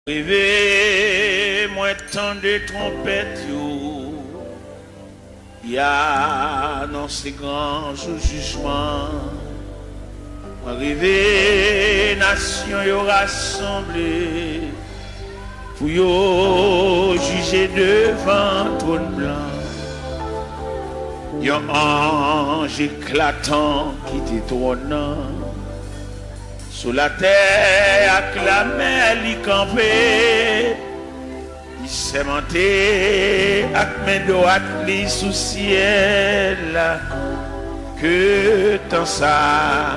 Rêvez, moi tant de trompettes, y a annoncé grand jour jugement. Moi rêvez, nation y rassemblée, pour y juger devant trône blanc. Y a un ange éclatant qui détrônant. Sous la terre, acclamé, l'y campé, il s'est monté, avec mes droites, l'y sous ciel, que tant ça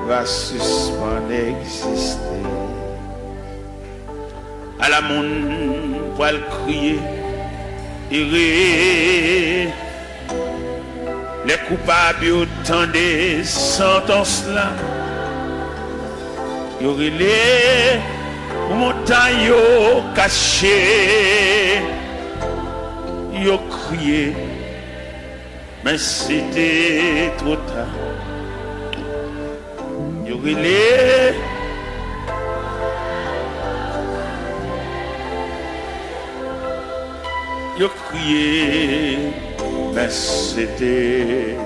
va suspendre exister. À la monde, pour le crier, rire, les coupables, autant des sentences là. Yo relé pour montagne yo caché, yo crié, mais c'était trop tard. Yo relé yo crié, mais c'était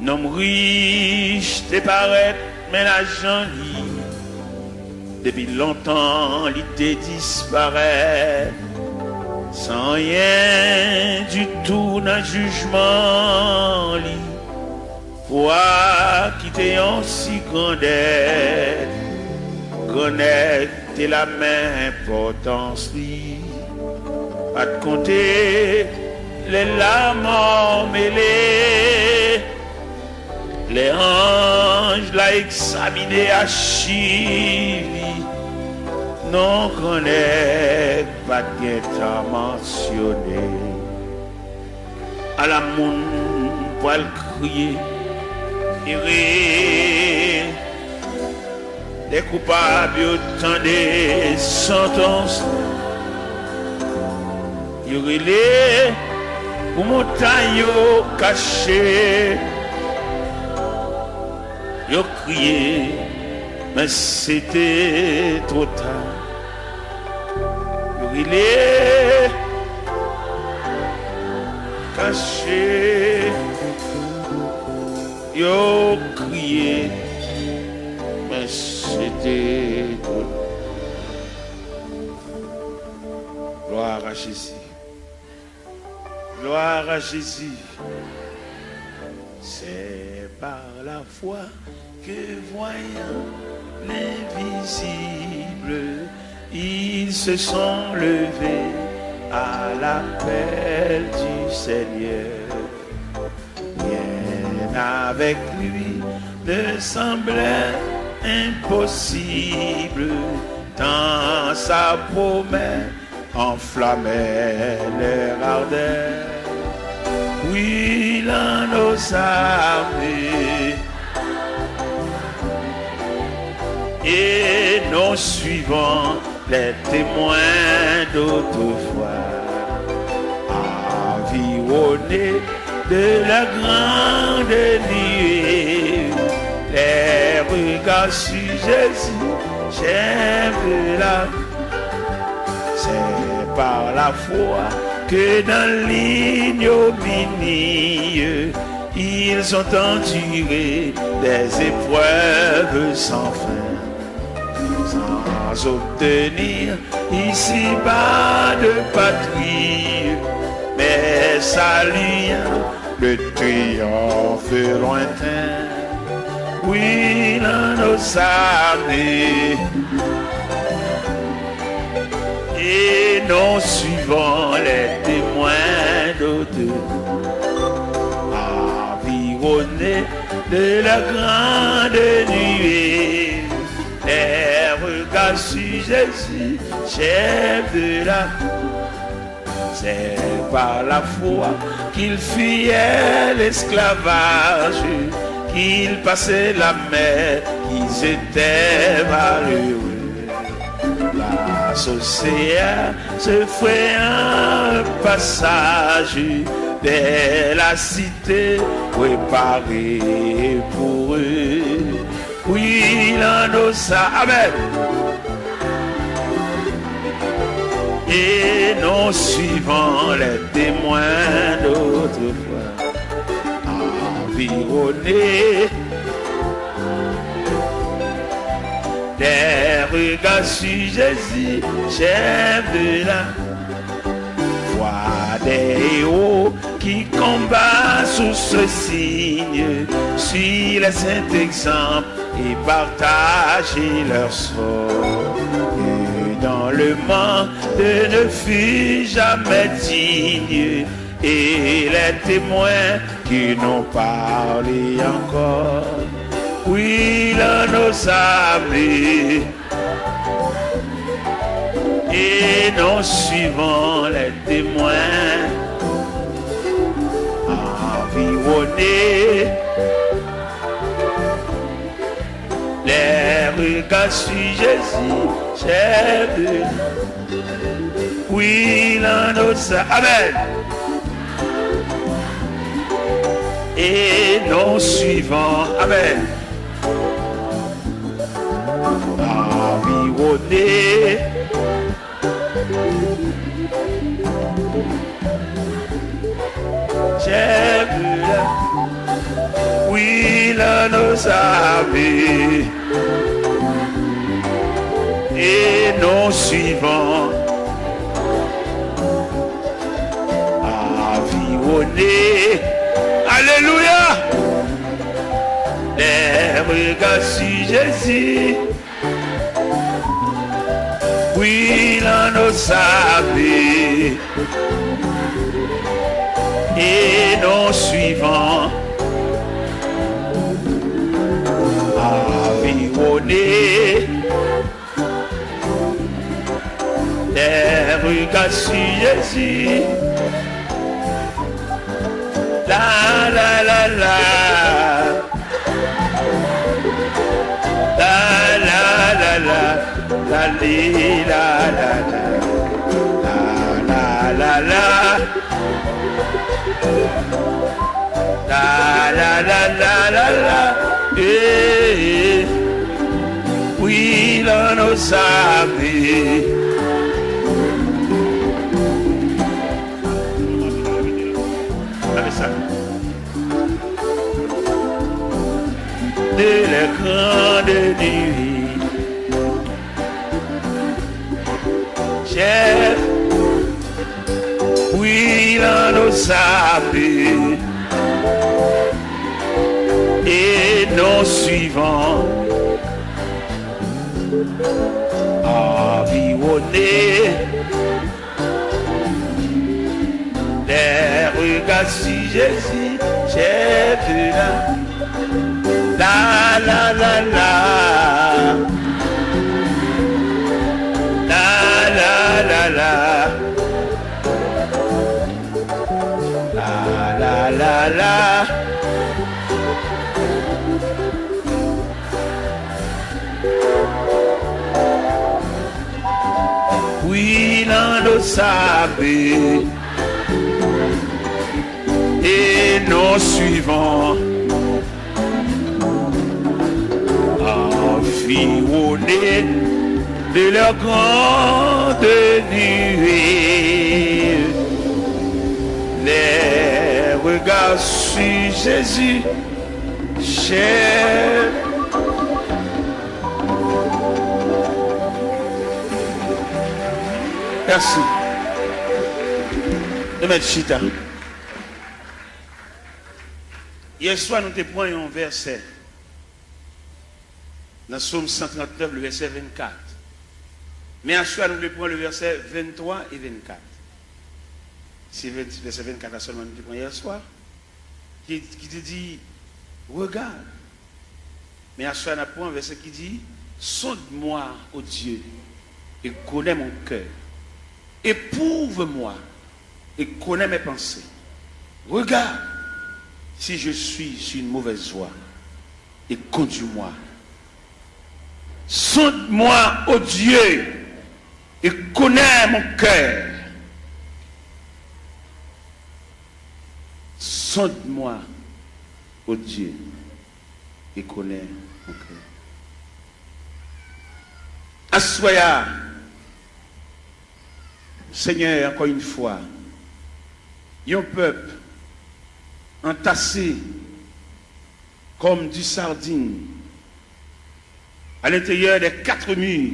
nom riche te paraît, mais l'argent depuis longtemps il te disparaît. Sans rien du tout dans le jugement li. Toi qui t'es en si grande aide, connecte la même importance li. Pas de compter les larmes mêlées. Les anges l'ont examiné à Chili, non connaît pas de temps mentionné. À la monde pour le crier, rire, les coupables autant des sentences. Il relève pour montagne cachée. Yo crié, mais c'était trop tard. Yo rilé, caché. Yo crié, mais c'était trop tard. Gloire à Jésus. Gloire à Jésus. C'est par la foi que voyant l'invisible, ils se sont levés à l'appel du Seigneur. Rien avec lui ne semblait impossible, tant sa promesse enflammait leur ardeur. Oui, l'un nos armées et nous suivons les témoins d'autrefois, environnés de la grande nuée, les regards sur Jésus, j'aime la. C'est par la foi que dans l'ignominie, ils ont enduré des épreuves sans fin, sans obtenir ici-bas de patrie, mais saluant le triomphe lointain. Oui, dans nos armées, et nous suivons les témoins d'autrefois, environnés de la grande nuée, les regards sur Jésus, chef de la. C'est par la foi qu'il fuyait l'esclavage, qu'il passait la mer, qu'ils étaient malheureux. L'océan se fait un passage dès la cité préparée pour eux. Oui, il en a ça. Amen. et non suivant les témoins d'autrefois, environnés des regards sur Jésus, chef de la voix des héros qui combattent sous ce signe, suivent les saints exemples et partagent leur sort. Et dans le monde ne fut jamais digne, et les témoins qui n'ont parlé encore, oui, l'on nous sablés, et nous suivons les témoins, environnés, les regards sur Jésus, chef de... Oui, l'on nous sablés, amen. Et nous suivons, amen, environnés, chef de la, oui, l'on nous avait, et nous suivons, environnés, alléluia, les regards sur Jésus, oui, l'on nous savait, et nous suivons, environnés, les regards sur Jésus. La la la la, la la la la, la li la la la, la la la, la la la la la la, eh, oui l'on nous savait. De la grande nuit, chef, oui, l'on nous savait, et nous suivons, environnés, les regards sur Jésus, chef de la la la la, la la la la, la la la la, oui l'on nous savait, et nous suivons, environnés de leur grande nuée, les regards sur Jésus, cher. Merci. De mettre chita. Hier soir, nous te prenions un verset. Dans Psaume 139, le verset 24. Mais à soir, nous prenons le verset 23 et 24. C'est le verset 24 seulement nous prenons hier soir. Qui te dit, regarde. Mais à soir, nous prenons un verset qui dit, sonde-moi, ô Dieu, et connais mon cœur. Éprouve-moi et connais mes pensées. Regarde si je suis sur une mauvaise voie et conduis-moi. Sonde-moi, ô Dieu, et connais mon cœur. Sonde-moi, ô Dieu, et connais mon cœur. Assoya, Seigneur, encore une fois, un peuple entassé comme du sardine à l'intérieur des 4 murs,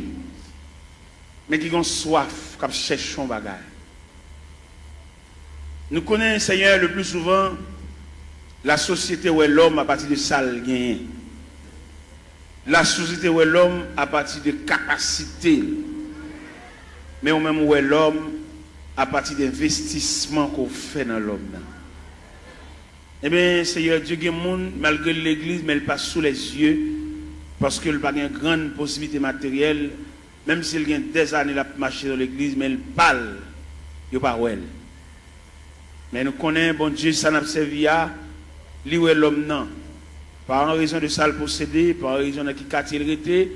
mais qui ont soif, comme cherchent un bagage. Nous connaissons, Seigneur, le plus souvent la société où est l'homme à partir de sale gain. La société où est l'homme à partir de capacité. Mais au même où est l'homme à partir d'investissement qu'on fait dans l'homme. Eh bien, Seigneur Dieu, il y a des gens, malgré l'église, mais il passe sous les yeux, parce qu'il n'a pas une grande possibilité matérielle, même s'il y a des années à marcher dans l'église, mais il parle, il n'y a pas elle. Mais nous connaissons, bon Dieu, ça n'a pas servi à lui où est l'homme, non. Pas en raison de ça le posséder, pas en raison de qui quartier il était,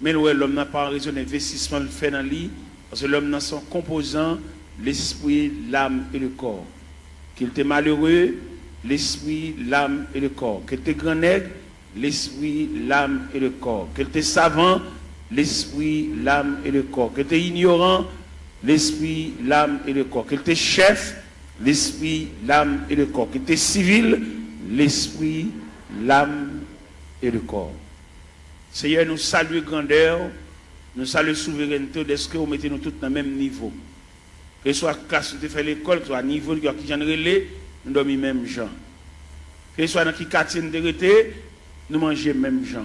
mais où est l'homme, non, pas en raison d'investissement le fait dans lui, parce que l'homme, non, sont composants, l'esprit, l'âme et le corps. Qu'il était malheureux, l'esprit, l'âme et le corps. Qu'il était grand nègre, l'esprit, l'âme et le corps. Qu'il était savant, l'esprit, l'âme et le corps. Qu'il était ignorant, l'esprit, l'âme et le corps. Qu'il était chef, l'esprit, l'âme et le corps. Qu'il était civil, l'esprit, l'âme et le corps. Seigneur, nous saluons grandeur, nous saluons souveraineté, est-ce que vous mettez nous tous dans le même niveau? Que ce soit classe où tu fais l'école, que ce soit niveau qui j'en relais, nous dormons même gens. Que ce soit dans qui quartier nous été, nous mangeons même gens.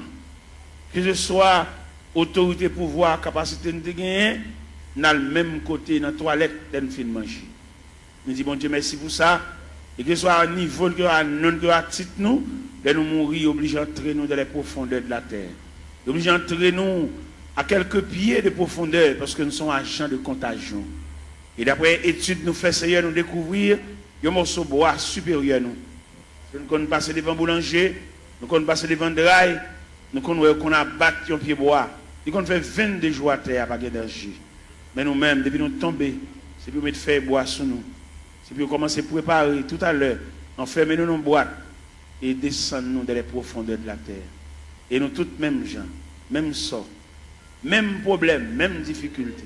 Que ce soit autorité, pouvoir, capacité de gagner, nous avons le même côté dans la toilette nous fin manger. Nous disons bon Dieu merci pour ça. Et que ce soit à niveau que à non que à titre nous, de nous mourir obligés d'entrer nous dans les profondeurs de la terre. Obligés d'entrer nous à quelques pieds de profondeur parce que nous sommes agents de contagion. Et d'après études nous fait Seigneur nous découvrir un morceau de bois supérieur nous. Nous connaissons passer devant boulanger, nous connaissons passer devant drail, nous connaissons qu'on a battu un pied bois. Nous connaissons fait 22 jours à terre avec d'énergie. Mais nous-mêmes, depuis nous tomber, c'est pour mettre faire bois sur nous. C'est pour commencer à préparer tout à l'heure, enfermer nous dans une boîte et descendre nous dans les profondeurs de la terre. Et nous tous mêmes gens, même sort, même problème, même difficulté.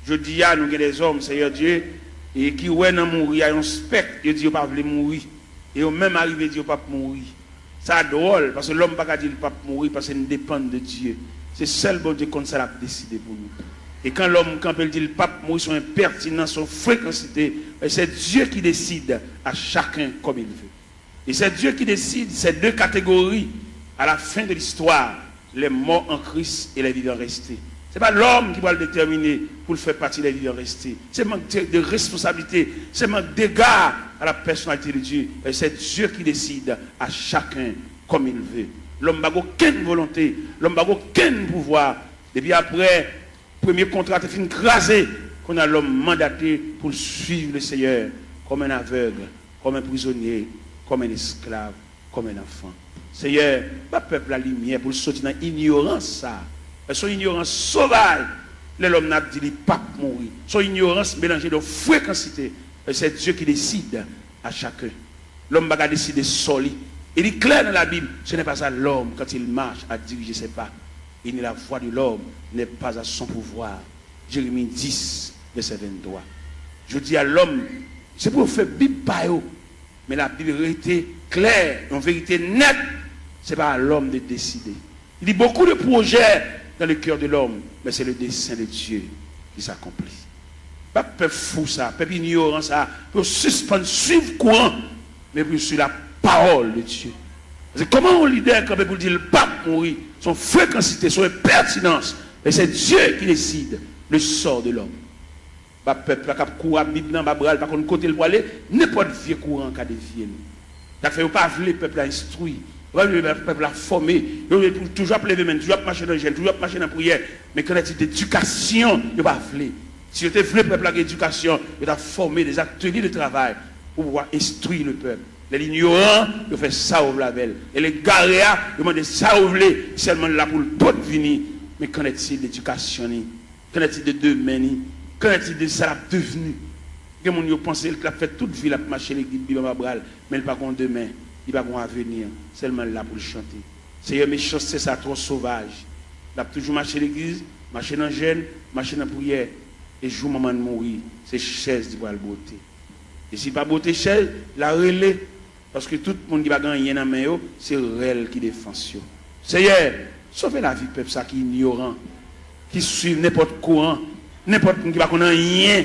Je dis à nous des hommes, Seigneur Dieu, et qui ouais dans mourir, il y a un spectre, ils disent pas veulent mourir. Et au même arrivé, ils disent pas mourir. Ça drôle, parce que l'homme ne peut pas dire pas mourir parce qu'il dépend de Dieu. C'est seul bon Dieu comme ça l'a décidé pour nous. Et quand l'homme, quand il dit le pape mourir, son impertinence, son fréquencité, c'est Dieu qui décide à chacun comme il veut. Et c'est Dieu qui décide ces deux catégories à la fin de l'histoire, les morts en Christ et les vivants restés. Ce n'est pas l'homme qui va le déterminer pour le faire partie des vivants restés. C'est un manque de responsabilité, c'est un manque d'égard à la personnalité de Dieu. Et c'est Dieu qui décide à chacun comme il veut. L'homme n'a aucune volonté, l'homme n'a aucun pouvoir. Depuis après, premier contrat est fini crasé, qu'on a l'homme mandaté pour suivre le Seigneur comme un aveugle, comme un prisonnier, comme un esclave, comme un enfant. Seigneur, pas peuple la lumière pour sortir dans l'ignorance ça. Son ignorance sauvage, l'homme n'a dit pas mourir. Son ignorance mélangée de fréquencité. C'est Dieu qui décide à chacun. L'homme va décider solide. Il est clair dans la Bible, ce n'est pas ça l'homme quand il marche à diriger ses pas. Il n'est la voix de l'homme, n'est pas à son pouvoir. Jérémie 10, verset 23. Je dis à l'homme, c'est pour faire Bible par eux. Mais la Bible était claire, en vérité nette, ce n'est pas à l'homme de décider. Il y a beaucoup de projets dans le cœur de l'homme, mais c'est le dessein de Dieu qui s'accomplit. Pas peuple fou ça, peuple ignorant ça, pour suspendre, suivre courant, mais pour suivre la parole de Dieu. C'est comment un leader quand pour dire le pape mourir, son fréquencité, son pertinence, mais c'est Dieu qui décide le sort de l'homme. Pas peuple qui a couru à Bible dans Babral, par contre côté le aller, n'importe vieux courant qui a dévié. Ça fait pas le peuple à instruire. Le peuple a formé, toujours lever main, toujours marcher dans le gel, toujours marcher dans la prière. Mais quand il y a d'éducation, il ne va pas vouloir. Si vous avez le peuple à l'éducation, il a formé des ateliers de travail pour pouvoir instruire le peuple. Les ignorants, ils font ça au label. Et les garéas, ils demandent ça au blé, seulement là pour le tout venir. Mais qu'en est-il d'éducation? Qu'en est-il de demain? Qu'en est-il de ça devenu? Les gens pensent qu'il a fait toute vie, il a marché l'église, mais il n'a pas demain. Il va avoir un avenir, seulement là pour le chanter. Seigneur, mes choses, c'est ça, trop sauvage. Il a toujours marché l'église, marché dans le jeûne, marché dans la prière. Et jour maman mourir, c'est chaise qui va le beauté. Et si pas beauté chaise, la relais. Parce que tout le monde qui va gagner dans la main, c'est elle qui défend. Seigneur, sauvez la vie du peuple qui est ignorant, qui suit n'importe courant, n'importe qui va connaître rien,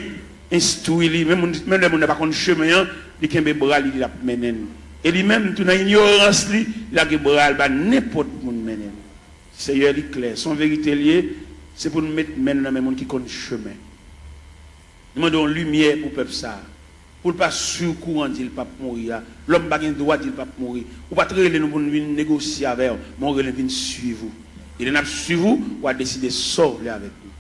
instruit, même le monde n'a pas connaître chemin, il a un bras, il a mené. Et lui-même, tout dans l'ignorance, il a un bras, n'importe qui mené. Seigneur, il est clair. Son vérité liée, c'est pour nous mettre maintenant dans le monde qui connaît chemin. Nous demandons lumière pour le peuple ça. Pour ne pas sur courant dire pas mourir. L'homme n'a pas le droit de dire pas mourir. Ou pas très nous pour négocier avec vous, mais on vient suivre vous. Il n'a pas suivre vous, ou à décider de sortir avec nous.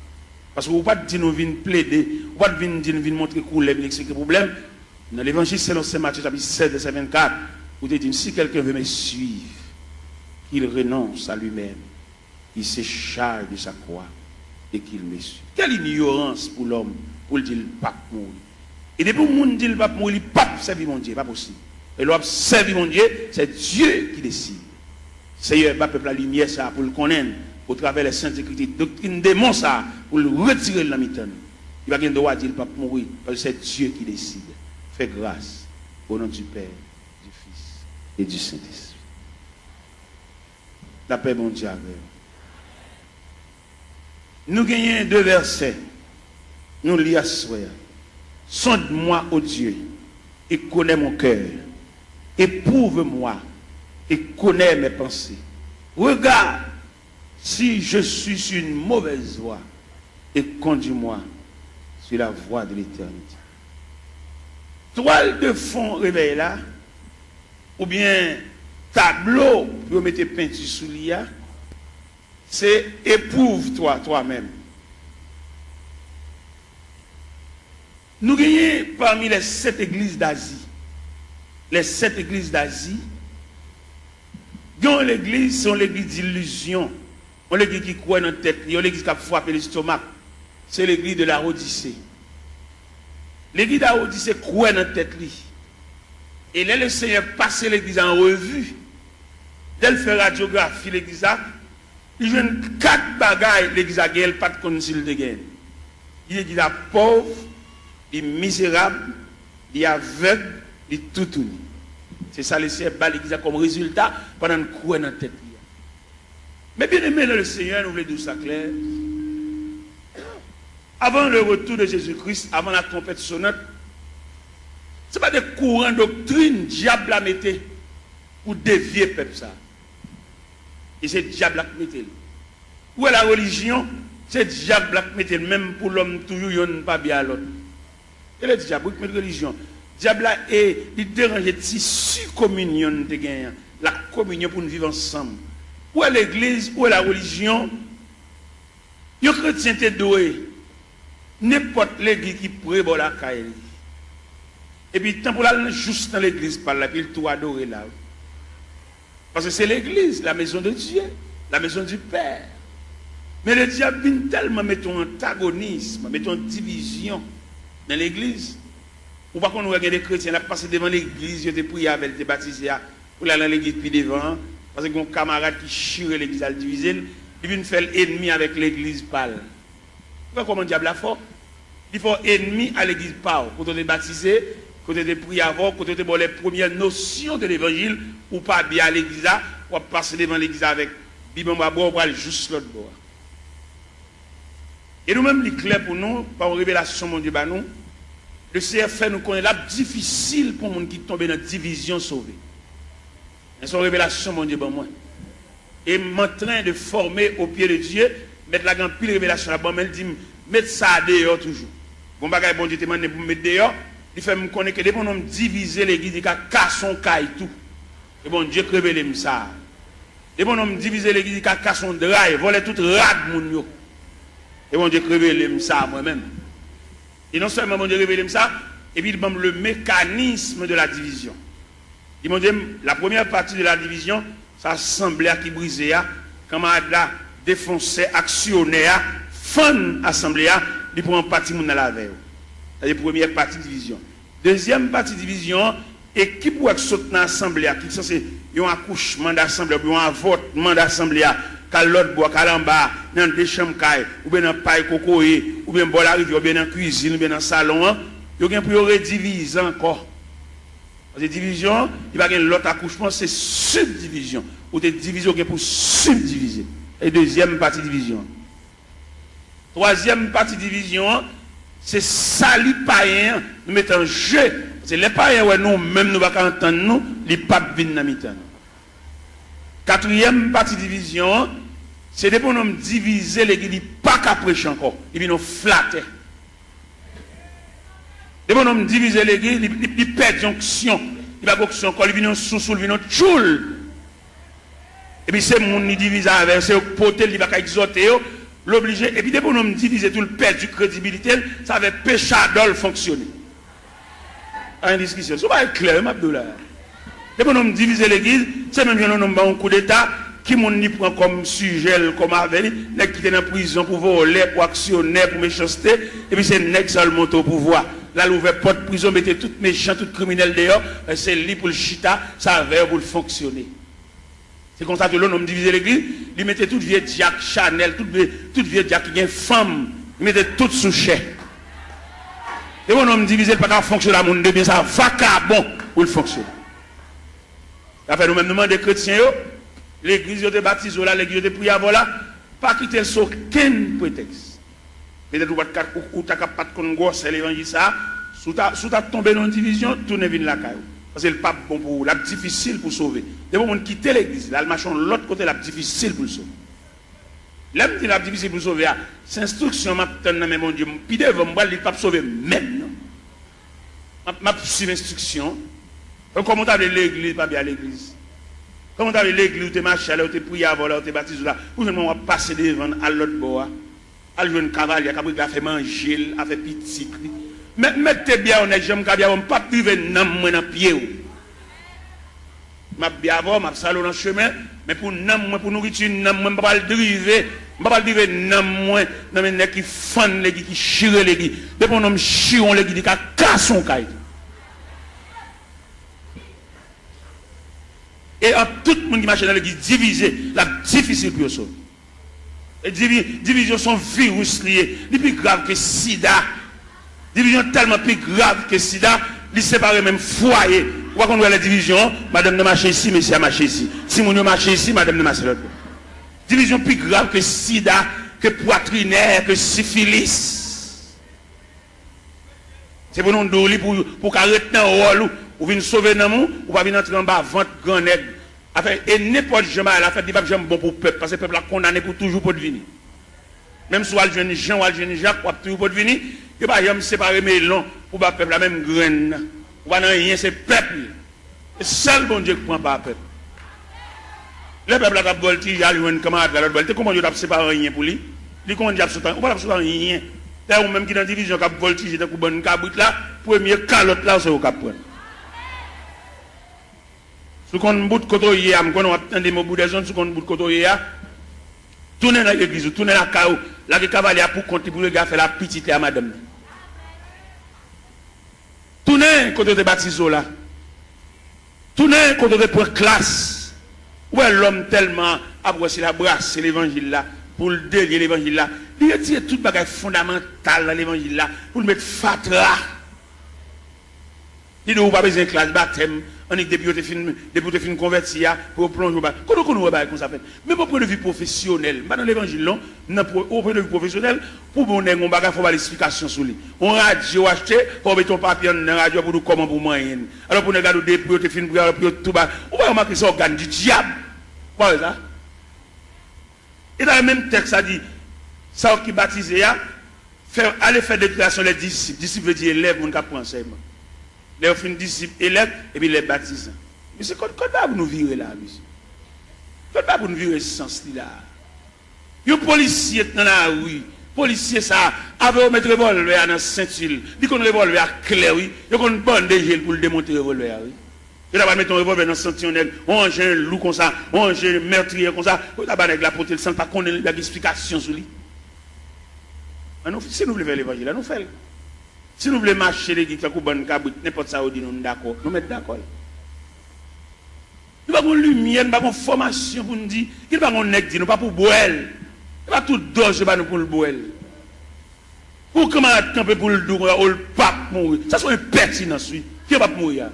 Parce que vous ne pouvez pas dire nous venir plaider, ou pas dire nous venir montrer couleur, expliquer le problème. Dans l'évangile selon Saint Matthieu chapitre 7 verset 24, vous dites si quelqu'un veut me suivre, qu'il renonce à lui-même, il se charge de sa croix et qu'il me suit. Quelle ignorance pour l'homme pour le dire pas mourir. Et depuis que le monde dit le pape mourir, il ne peut pas servir mon Dieu, pas possible. Et l'homme servir mon Dieu, c'est Dieu qui décide. Seigneur, le peuple la lumière ça pour le connaître, au travers des saintes écritures, doctrine démon ça, pour le retirer de la mitane. Il va pas le droit de dire le pape mourir, parce que c'est Dieu qui décide. Fais grâce au nom du Père, du Fils et du Saint-Esprit. La paix, mon Dieu, avec nous. Nous gagnons 2 versets. Nous lisons à ce soir. Sonde-moi, ô Dieu, et connais mon cœur. Éprouve-moi et connais mes pensées. Regarde si je suis sur une mauvaise voie et conduis-moi sur la voie de l'éternité. Toile de fond réveil là, ou bien tableau pour mettre peinture sous l'IA, c'est éprouve-toi toi-même. Nous gagnons parmi les 7 églises d'Asie. Les 7 églises d'Asie, l'église, c'est l'église d'illusion. On l'église qui croit dans la tête, on l'église qui a frappé l'estomac. C'est l'église de la Odyssée. L'église de la Odyssée croit dans la tête. Et là, le Seigneur passe l'église en revue. Dès qu'il fait radiographie, l'église a, il joue 4 bagailles, l'église a gagné, pas de concile de gain. Il est pauvre, il est misérable, il est aveugle, il est tout. C'est ça le Seigneur bat l'église comme résultat pendant une croix dans la tête. Mais bien aimé dans le Seigneur, nous voulons dire ça clair. Avant le retour de Jésus-Christ, avant la trompette sonnante, ce n'est pas des courants doctrine diable la mettait pour dévier le peuple ça. Et c'est diable la mettait. Où est la religion? C'est diable la mettait même pour l'homme toujours il n'y a pas bien à l'autre. Et le diable qui met la religion. Diable est il dérange tissu communion de gagner la communion pour nous vivre ensemble. Où est l'église, où est la religion? Les chrétiens sont doués. N'importe l'église qui prévoit la caille. Et puis, tant pour aller juste dans l'église, par là, puis il tout adorer là. Parce que c'est l'église, la maison de Dieu, la maison du Père. Mais le diable vient tellement mettre un antagonisme, mettre une division dans l'église. Ou pas qu'on regarde des chrétiens, là, passer devant l'église, ils ont prié avec, ils baptisés, pour aller dans l'église, puis devant. Parce que mon camarade qui chire l'église à le diviser, il vient faire l'ennemi avec l'église pâle. Pourquoi comment diable a fort? Il faut ennemi à l'église pâle. Quand on est baptisé, quand on est prié avant, quand on est les premières notions de l'évangile, ou pas bien à l'église, ou passer devant l'église avec Bible à boire, ou aller juste l'autre bord. Et nous-mêmes, il est clair pour nous, par une révélation, mon Dieu, nous, le Seigneur fait nous connaître là difficile pour les gens qui tombent dans la division sauvée. C'est une révélation, mon Dieu, moi. Et je suis en train de former au pied de Dieu, mettre la grande pile révélation là-bas, mais il dit, mettre ça dehors toujours. Bon bagage, bon Dieu, te demande pour mettre dehors, il fait me connaître que dès qu'on diviser l'église, il a cassé son caille tout. Et bon Dieu, révèle ça. Dès qu'on diviser l'église, il a cassé son drive, voler tout rad, mon yo. Et bon Dieu, révèle ça moi-même. Et non seulement mon Dieu, révèle ça, et puis il donne le mécanisme de la division. Il m'a dit, la première partie de la division, ça assemblée qui brisait, quand on a défoncé, actionné, fin assemblée, il prend partie dans la veille. C'est la première partie de division. Deuxième partie de division, équipe qui saute dans l'assemblée, qui est censé un accouchement d'assemblée, ou un avortement d'assemblée, quand l'autre boit, quand l'en bas, dans des chambres, ou bien dans paille cocoé, ou bien bon la rivière, ou bien dans la cuisine, ou bien dans le salon, il y a pour rediviser encore. Parce que division, il va y avoir l'autre accouchement, c'est subdivision. Ou des divisions pour subdiviser. Et deuxième partie division. Troisième partie division, c'est salut païen, nous mettons en jeu. C'est les païens, ouais, nous, même nous ne pouvons pas entendre nous, les papes viennent dans mi-temps. Quatrième partie division, c'est des pour nous diviser l'église, ils ne pas qu'à prêcher encore. Ils viennent nous flatter. Des pour nous diviser l'église, ils perdent l'onction. Ils ne pas encore, ils viennent sous, ils viennent tchoul. Et puis c'est mon qui divise avec, c'est potel, il va qu'à exhorter, l'obliger. Et puis des pour nous diviser tout le perdre du crédibilité, ça va péché d'ol fonctionner. En discussion. Ce n'est pas clair, Abdoulaye. Et pour nous diviser l'église, c'est même un coup d'État qui m'ont prend comme sujet, comme avec, qui est en prison pour voler, pour actionner, pour méchanceté, et puis c'est nèg seulement au pouvoir. Là, l'ouvert porte prison, mettez tout méchant, tout criminel dehors, c'est lui pour le chita, ça va pour le fonctionner. C'est comme ça que l'on divise l'église, il mettait tout vieux Jack Chanel, tout vieux Jack qui est femme, il mettait tout sous chèque. Et mon homme divisé, pas qu'à fonctionner à mon de bien, ça va qu'à bon pour le fonctionner. Après, nous-mêmes, nous demandons des chrétiens, l'église de baptise, l'église de prière, voilà, pas quitter sur aucun prétexte. Peut-être ou tu n'as pas de gosse, l'évangile, ça, sous ta tombé dans une division, tournez vers la caille. Parce que le pape, bon, pour la difficile pour sauver. Des moments quitter l'église, là, le machin, l'autre côté, la difficile pour le sauver. L'homme dit la difficile pour sauver, c'est instruction, mais mon Dieu, puis devant moi, il ne peut pas sauver même. Ma suivre instruction. Comment tu as l'église, pas bien l'église. Comment tu as l'église, où tu es marché, où tu es prié avant, où tu es baptisé là, où tu vas passer devant à l'autre bord, à jouer un cavalier, qui a fait manger, a fait petit. Mais mettez bien honnête, j'aime bien, on ne peut pas priver dans le pied. Je vais bien avoir, je vais salon dans le chemin, mais pour nourriture, je ne vais pas le driver. Je ne vais pas le driver dans le nez qui fan les qui chire les qui. Depuis qu'on chire les qui, qui casse son caille. Et en tout le monde qui marche dans l'église divisé, la difficile pour eux. Et division sont virus liés, les plus grave que sida. Division tellement plus grave que sida, les séparer même foyer. Pourquoi qu'on voit la division, madame ne marche ici, monsieur a marché ici. Si mon marche ici, madame ne marche l'autre. Division plus grave que sida, que poitrinaire, que syphilis. C'est pour nous donner pour arrêter un rôle, ou venir sauver dans nous, ou pas venir entrer en bas, vente grand nègre. Et n'importe jamais à la fête, il n'y a pas bon pour le peuple, parce que le peuple a condamné pour toujours pour devenir. Même si le jeune Jean ou le jeune Jacques, pour toujours pour devenir, il n'y a pas jamais séparer mes longs pour le peuple, la même graine. Ou pas rien, c'est le peuple. C'est seul bon Dieu qui prend pas le peuple. Le peuple a voltigé, il a joué une camarade à l'autre voltige. Comment Dieu n'a séparé rien pour lui? Il comment Dieu a sauté, ou pas sauté rien. Ou même qui dans la division qui a voltigé, dans une caboute là, premier calotte là, c'est au cap. Si on bout de côté, on attend des mots de zone, si on bout de côté, tournez dans l'église, tournez dans la caou, là, le cavalier pour compter pour le gars faire la petite à madame. Tournez côté de baptiso là. Tournez côté de pour classe. Où est l'homme tellement abrossé la brasse, l'évangile là, pour le délier l'évangile là. Il a tiré tout bagage fondamental dans l'évangile là, pour le mettre fatra. Il n'a pas besoin de classe baptême. On est depuis que tu converti pour plonger. Comment on va comme ça fait? Mais pour point de vue professionnel, dans l'évangile, au point de vue professionnel, pour mon nègre, on va faire l'explication sur lui. On radio acheté, pour mettre ton papier dans la radio pour nous comment pour moyen. Alors pour nous regarder depuis que tu fin pour tout bas, on va remarquer ça organe du diable. Quoi ça? Et dans le même texte, ça dit, ça qui baptisé, aller faire déclaration les disciples. Disciples veut dire élève, on apprend enseignement. Les fin disciples, élèves, et puis les baptisants. Mais c'est quoi pour nous virer là, monsieur? Quoi pour nous virer ce sens-là? Les policiers dans la rue, policiers ça, avait mettre revolver dans la ceinture, dit qu'on revolver clair, oui, ils ont une bonne gel pour le démonter le revolver, oui. Ils ont mettre un revolver dans la ceinture, on range un loup comme ça, on range un meurtrier comme ça, on a avec la porte, le sang, pas qu'on ait l'explication sur lui. Si nous voulons faire l'évangile, nous faisons. Si nous voulons marcher les gens qui ont n'importe ça, nous sommes d'accord. Nous mettons d'accord. Nous n'avons pas de lumière, nous n'avons pas de formation pour nous dire. Nous n'avons pas de nègre, nous pas pour boire. Nous n'avons pas tout d'or, nous pour le boire. Ou camarade camper pour le dos, ou le pape mourir. Ça c'est impertinence, oui. Qui va mourir?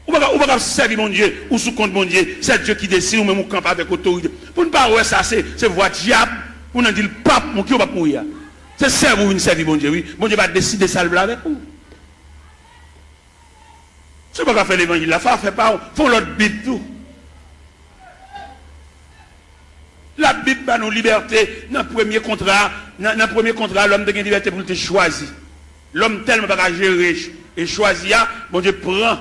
Ou pas servir mon Dieu, ou sous compte mon Dieu, c'est Dieu qui décide, ou même ou camper avec autorité. Pour ne pas voir ça, c'est voix diable, pour ne dire le pape, qui va mourir. C'est servir ou servir mon Dieu, oui. Mon Dieu va décider ça avec vous. Si vous pas faire l'évangile, la foi fait pas, font l'autre Bible tout. La Bible a nos libertés. Dans le premier contrat, l'homme a une liberté pour te choisir. L'homme tellement pas gérer et choisir, bon Dieu prend.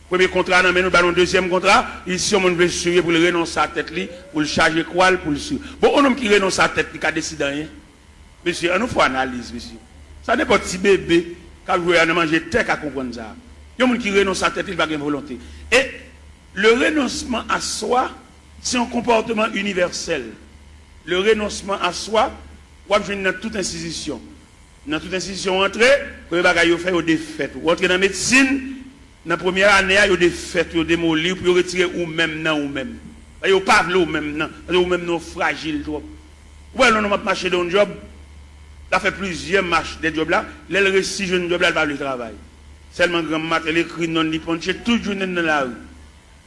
Premier contrat, nous avons deuxième contrat. Ici, on veut suivre pour le renoncer à la tête, pour le charger quoi, pour le suivre. Bon, un homme qui renonce à la tête, qui a décidé rien. Monsieur, on nous fait analyse, monsieur. Ça n'est pas petit bébé qui a joué à manger tête à comprendre ça. Il y a un qui renonce à la tête, il va avoir une volonté. Et le renoncement à soi, c'est un comportement universel. Le renoncement à soi, on va dans toute institution. Dans toute institution, entrer, vous allez faire des fêtes. Vous entrez dans la médecine, dans la première année, il y a des fêtes, il y a des démolir, puis retirer ou même non ou même. Il n'y a pas ou même non, ou même non fragile. Ouais, on va marcher dans un job, il a fait plusieurs marches des jobs là, les récits jeunes jobs là, il va le travail. Seulement grand matin, l'écrit non, il ponche, tout le jour dans la rue.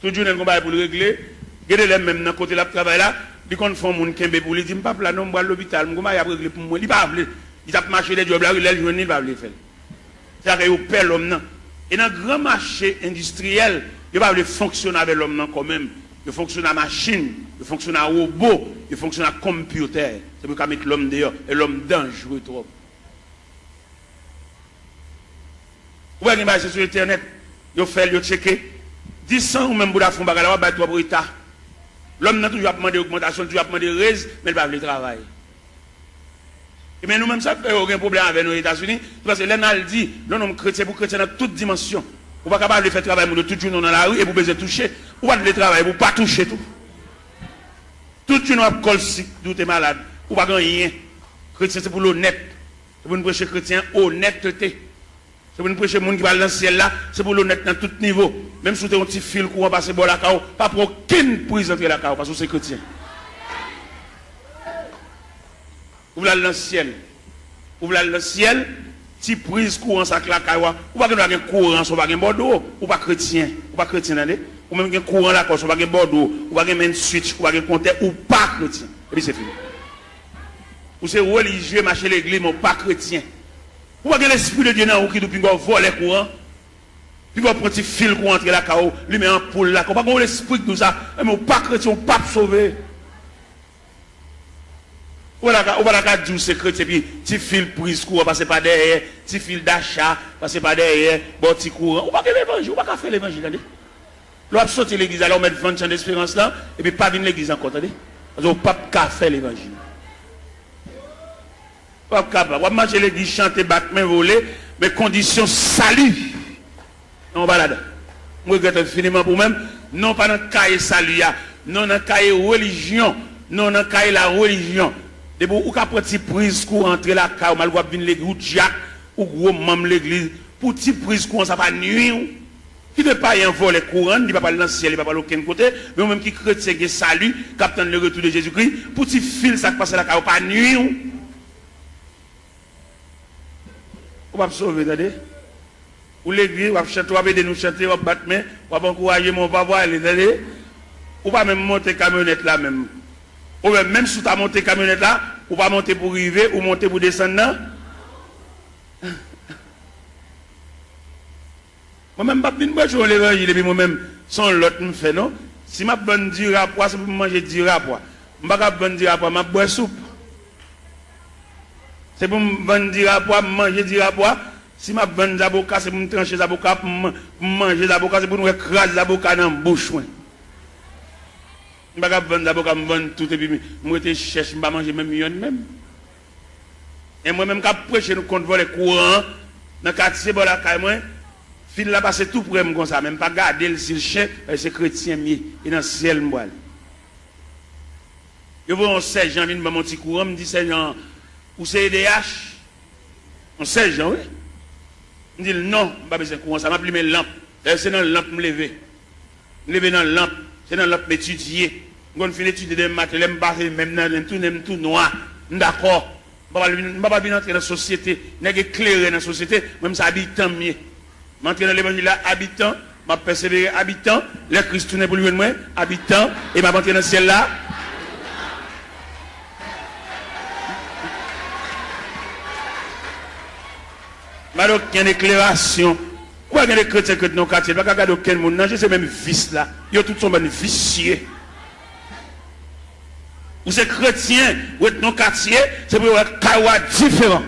Tout le jour dans le combat pour le régler. Regardez les mêmes dans le côté de la travail là, ils font mon kembe pour lui dire, pas là, non, je vais à l'hôpital, je vais régler pour moi. Il va pas il a marché des jobs là, il a le il va le faire. C'est-à-dire qu'il perd l'homme. Et dans le grand marché industriel, il va fonctionner avec l'homme quand même. Il fonctionne à machine, il fonctionne à robot, il fonctionne à computer. C'est pour qu'on mette l'homme dehors. Et l'homme dangereux trop. Vous voyez l'image sur Internet, il fait, il checker. 10 ans ou même pour la fond, il va avoir 3 pour l'État. L'homme n'a toujours demandé augmentation, toujours demandé raise, mais il va le travail. Et bien nous-mêmes, ça fait aucun problème avec nos États-Unis. Parce que l'un dit, l'homme chrétien pour chrétien dans toute dimension. Vous n'êtes pas capable de faire travail de tout le monde dans la rue et vous besoin toucher. Vous ne pouvez pas travailler, vous ne pouvez pas toucher tout. Tout le monde a col si vous êtes malade. Vous ne pouvez pas rien. Chrétien, c'est pour l'honnête. C'est pour nous prêcher chrétien, honnêteté. C'est pour nous prêcher les gens qui va dans le ciel là. C'est pour l'honnête dans tout niveau. Même si vous avez un petit fil courant passer par la cao, pas pour aucune prise entrer la cao parce que c'est chrétien. Vous voulez aller dans le ciel. Vous voulez aller dans le ciel. Si prise courant ça la caille, ou pas que courant, ou pas que bordeaux, ou pas chrétien, ou pas chrétien ou même courant là, ou pas que bordeaux, ou pas que même switch, ou pas que compteur, ou pas chrétien. Et puis c'est fini. Ou c'est religieux, marcher l'église, mais pas chrétien. Ou pas que l'esprit de Dieu dans qui depuis qu'on vole courant, puis qu'on prend un petit fil pour entrer la caille, lui met en poule là, ou pas que l'esprit de tout ça, mais pas chrétien, ou pas sauvé. Ou pas la dire c'est chrétien, puis petit fil prise courant, passer pas derrière, petit fil d'achat, passer pas derrière, bon petit courant. Ou pas que l'évangile, ou pas faire l'évangile, l'on sorti l'église, alors on met 20 ans d'espérance là, et puis pas venir l'église encore, attendez. Parce qu'on ne peut pas faire l'évangile. Pas capable. On va marcher l'église, chanter, battre, main, voler, mais conditions salut. On va là-dedans. Je regrette infiniment pour même, non pas dans le cahier salut, non dans le cahier religion, non dans le cahier la religion. De ou qu'à petit prise pour entrer la caille, mal voir venir l'église ou Jack ou gros membre l'église pour petit prise courant ça pas nuire. Qui ne pas y envoler courant, il va pas dans le ciel, il va pas aucun côté, mais même qui chrétien qui salut, capitaine le retour de Jésus-Christ, pour petit fil ça passe la caille pas nuire. On va sauver, attendez. Ou l'église, on va chanter, on va aider nous chanter, on va battre main, on va encourager mon papa, allez, ou pas même monter camionnette là même. Ou même si tu as monté camionnette là, ou pas monter pour arriver, ou monter pour descendre là. Moi-même, je ne vais pas faire l'évangile, et puis moi-même, sans l'autre me fait, non? Si je bonne du rapport, c'est pour manger du rapport. Je ne vais pas bonne du rapport, je bois soupe. C'est pour me bonne du rapport, manger du rapport. Si je bonne d'avocat, c'est pour me trancher d'avocat, pour manger d'avocat, c'est pour nous écraser d'avocat dans la bouche. Je ne vais pas vendre d'abord comme vendre tout et puis je cherche, je ne vais pas manger même million même. Et moi-même, quand je prêche, nous compte voler courant, dans le quartier, bon la caille, moi, fil là passer tout pour moi comme ça, même pas garder le chien, c'est chrétien mieux, et dans le ciel, moi. Je vois un sergent, vient mon petit courant, me dit sergent, ou c'est EDH? Un sergent, oui. Je dis non, je n'ai pas besoin de courant, ça m'a pris mes lampes. C'est dans la lampe me lever. Me lever dans la lampe. C'est dans l'autre étudier. Quand on fait l'étude de maths, je me même tout noir. D'accord. Je ne vais pas entrer dans la société, je vais éclairer dans la société, même ça habitant mieux. Je vais entrer dans l'évangile là, habitant, je vais persévérer habitant, les Christ tournent pour lui moi, habitant, et je vais entrer dans le ciel là. Je vais aucune éclairation. Pourquoi il y a des chrétiens qui sont dans le quartier? Je ne vais pas regarder aucun monde, non, c'est même vice là. Ils ont tous sont vicieux. Vous êtes chrétien, vous êtes dans le quartier, c'est pour être kawa différent.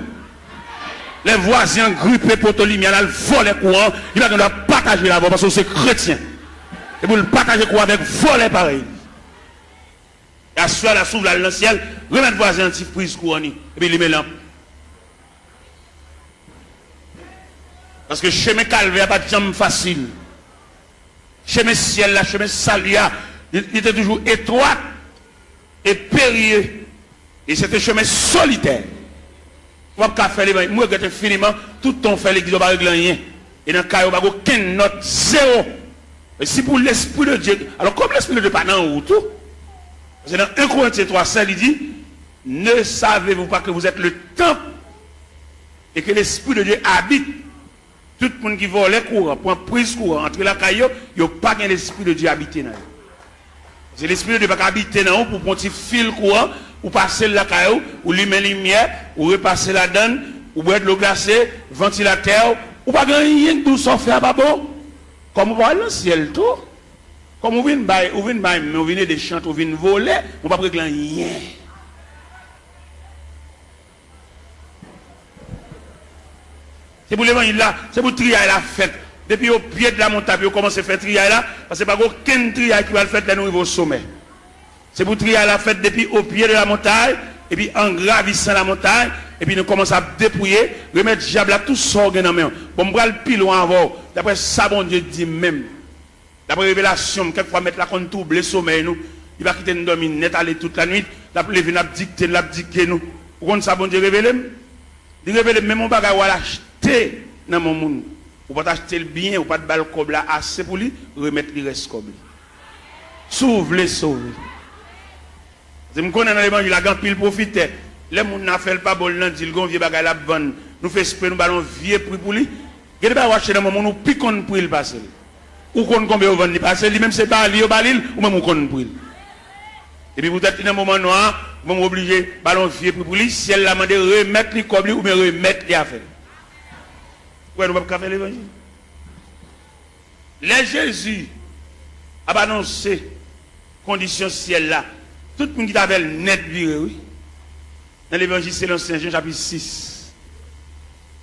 Les voisins grippés pour le lumière, ils volent les courants, ils vont partager là-bas parce que c'est chrétien. Et pour le partager courant avec voler pareil. Et à ce soir, la s'ouvre dans le ciel, remettre voisin anti-prise courant, et puis il met lampe. Parce que chemin calvaire pas de jambe facile. Chemin ciel là, chemin salia, il était toujours étroit et périlleux. Et c'était un chemin solitaire. On va pas faire les moi je finiment tout ton fait l'église pas régler rien. Et dans le cas pas aucune note zéro. Et si pour l'esprit de Dieu, alors comme l'esprit de Dieu pas dans où tout. Parce que dans 1 Corinthiens 3:5 il dit ne savez-vous pas que vous êtes le temple et que l'esprit de Dieu habite. Tout le monde qui vole les courants, pour prise courant entre la caillou, il n'y a pas l'esprit de Dieu habité dans eux. C'est l'esprit de Dieu qui habite dans eux pour prendre un fil courant, ou passer la caillou, ou lumer la lumière, ou repasser la donne, ou boire de l'eau glacée, ventilateur, ou pas rien de tout ça faire pas bon. Comme vous voyez le ciel tout, comme vous venez des chants, vous venez voler, vous ne pouvez pas rien. C'est pour l'évangile là, c'est pour trier la fête. Depuis au pied de la montagne, vous commencez à faire trier là, parce que pas aucun trier qui va le faire là nous au sommet. C'est pour trier la fête depuis au pied de la montagne, et puis en gravissant la montagne, et puis nous commençons à dépouiller, remettre diable à tout ça dans main. Bon, on va le pile loin avant. D'après ça, bon Dieu dit même. D'après révélation, quelquefois mettre la compte double le sommeil nous. Il va quitter nous dormir net aller toute la nuit, d'après lever n'a dicté nous. Pour qu'on ça bon Dieu révèle. Il révèle même mon bagage à l'acheter dans mon monde. Ou pas acheter le bien, ou pas de balle comme là assez pour lui, remettre le reste comme lui. Sauve les sauver. Je me connais dans l'évangile, la grande pile profite. Les gens n'a fait pas bon, ils disent qu'on vieux bagage la bonne. Nous faisons esprit, nous ballons vieux prix pour lui. Il n'y a pas acheter dans mon monde, nous piquons pour il passer. Ou qu'on combien on vend il passer, lui même c'est pas lui au balil, ou même on connaît pour il. Et puis vous êtes dans un moment noir, vous êtes obligé ballon vieux prix pour lui, si elle l'a demandé remettre les comme lui ou bien remettre les affaires. Ouais, nous ne pouvons pas faire l'évangile. Les Jésus a annoncé condition ciel là. Tout le monde qui avait net viré, oui. Dans l'évangile, c'est l'Ancien Jean chapitre 6.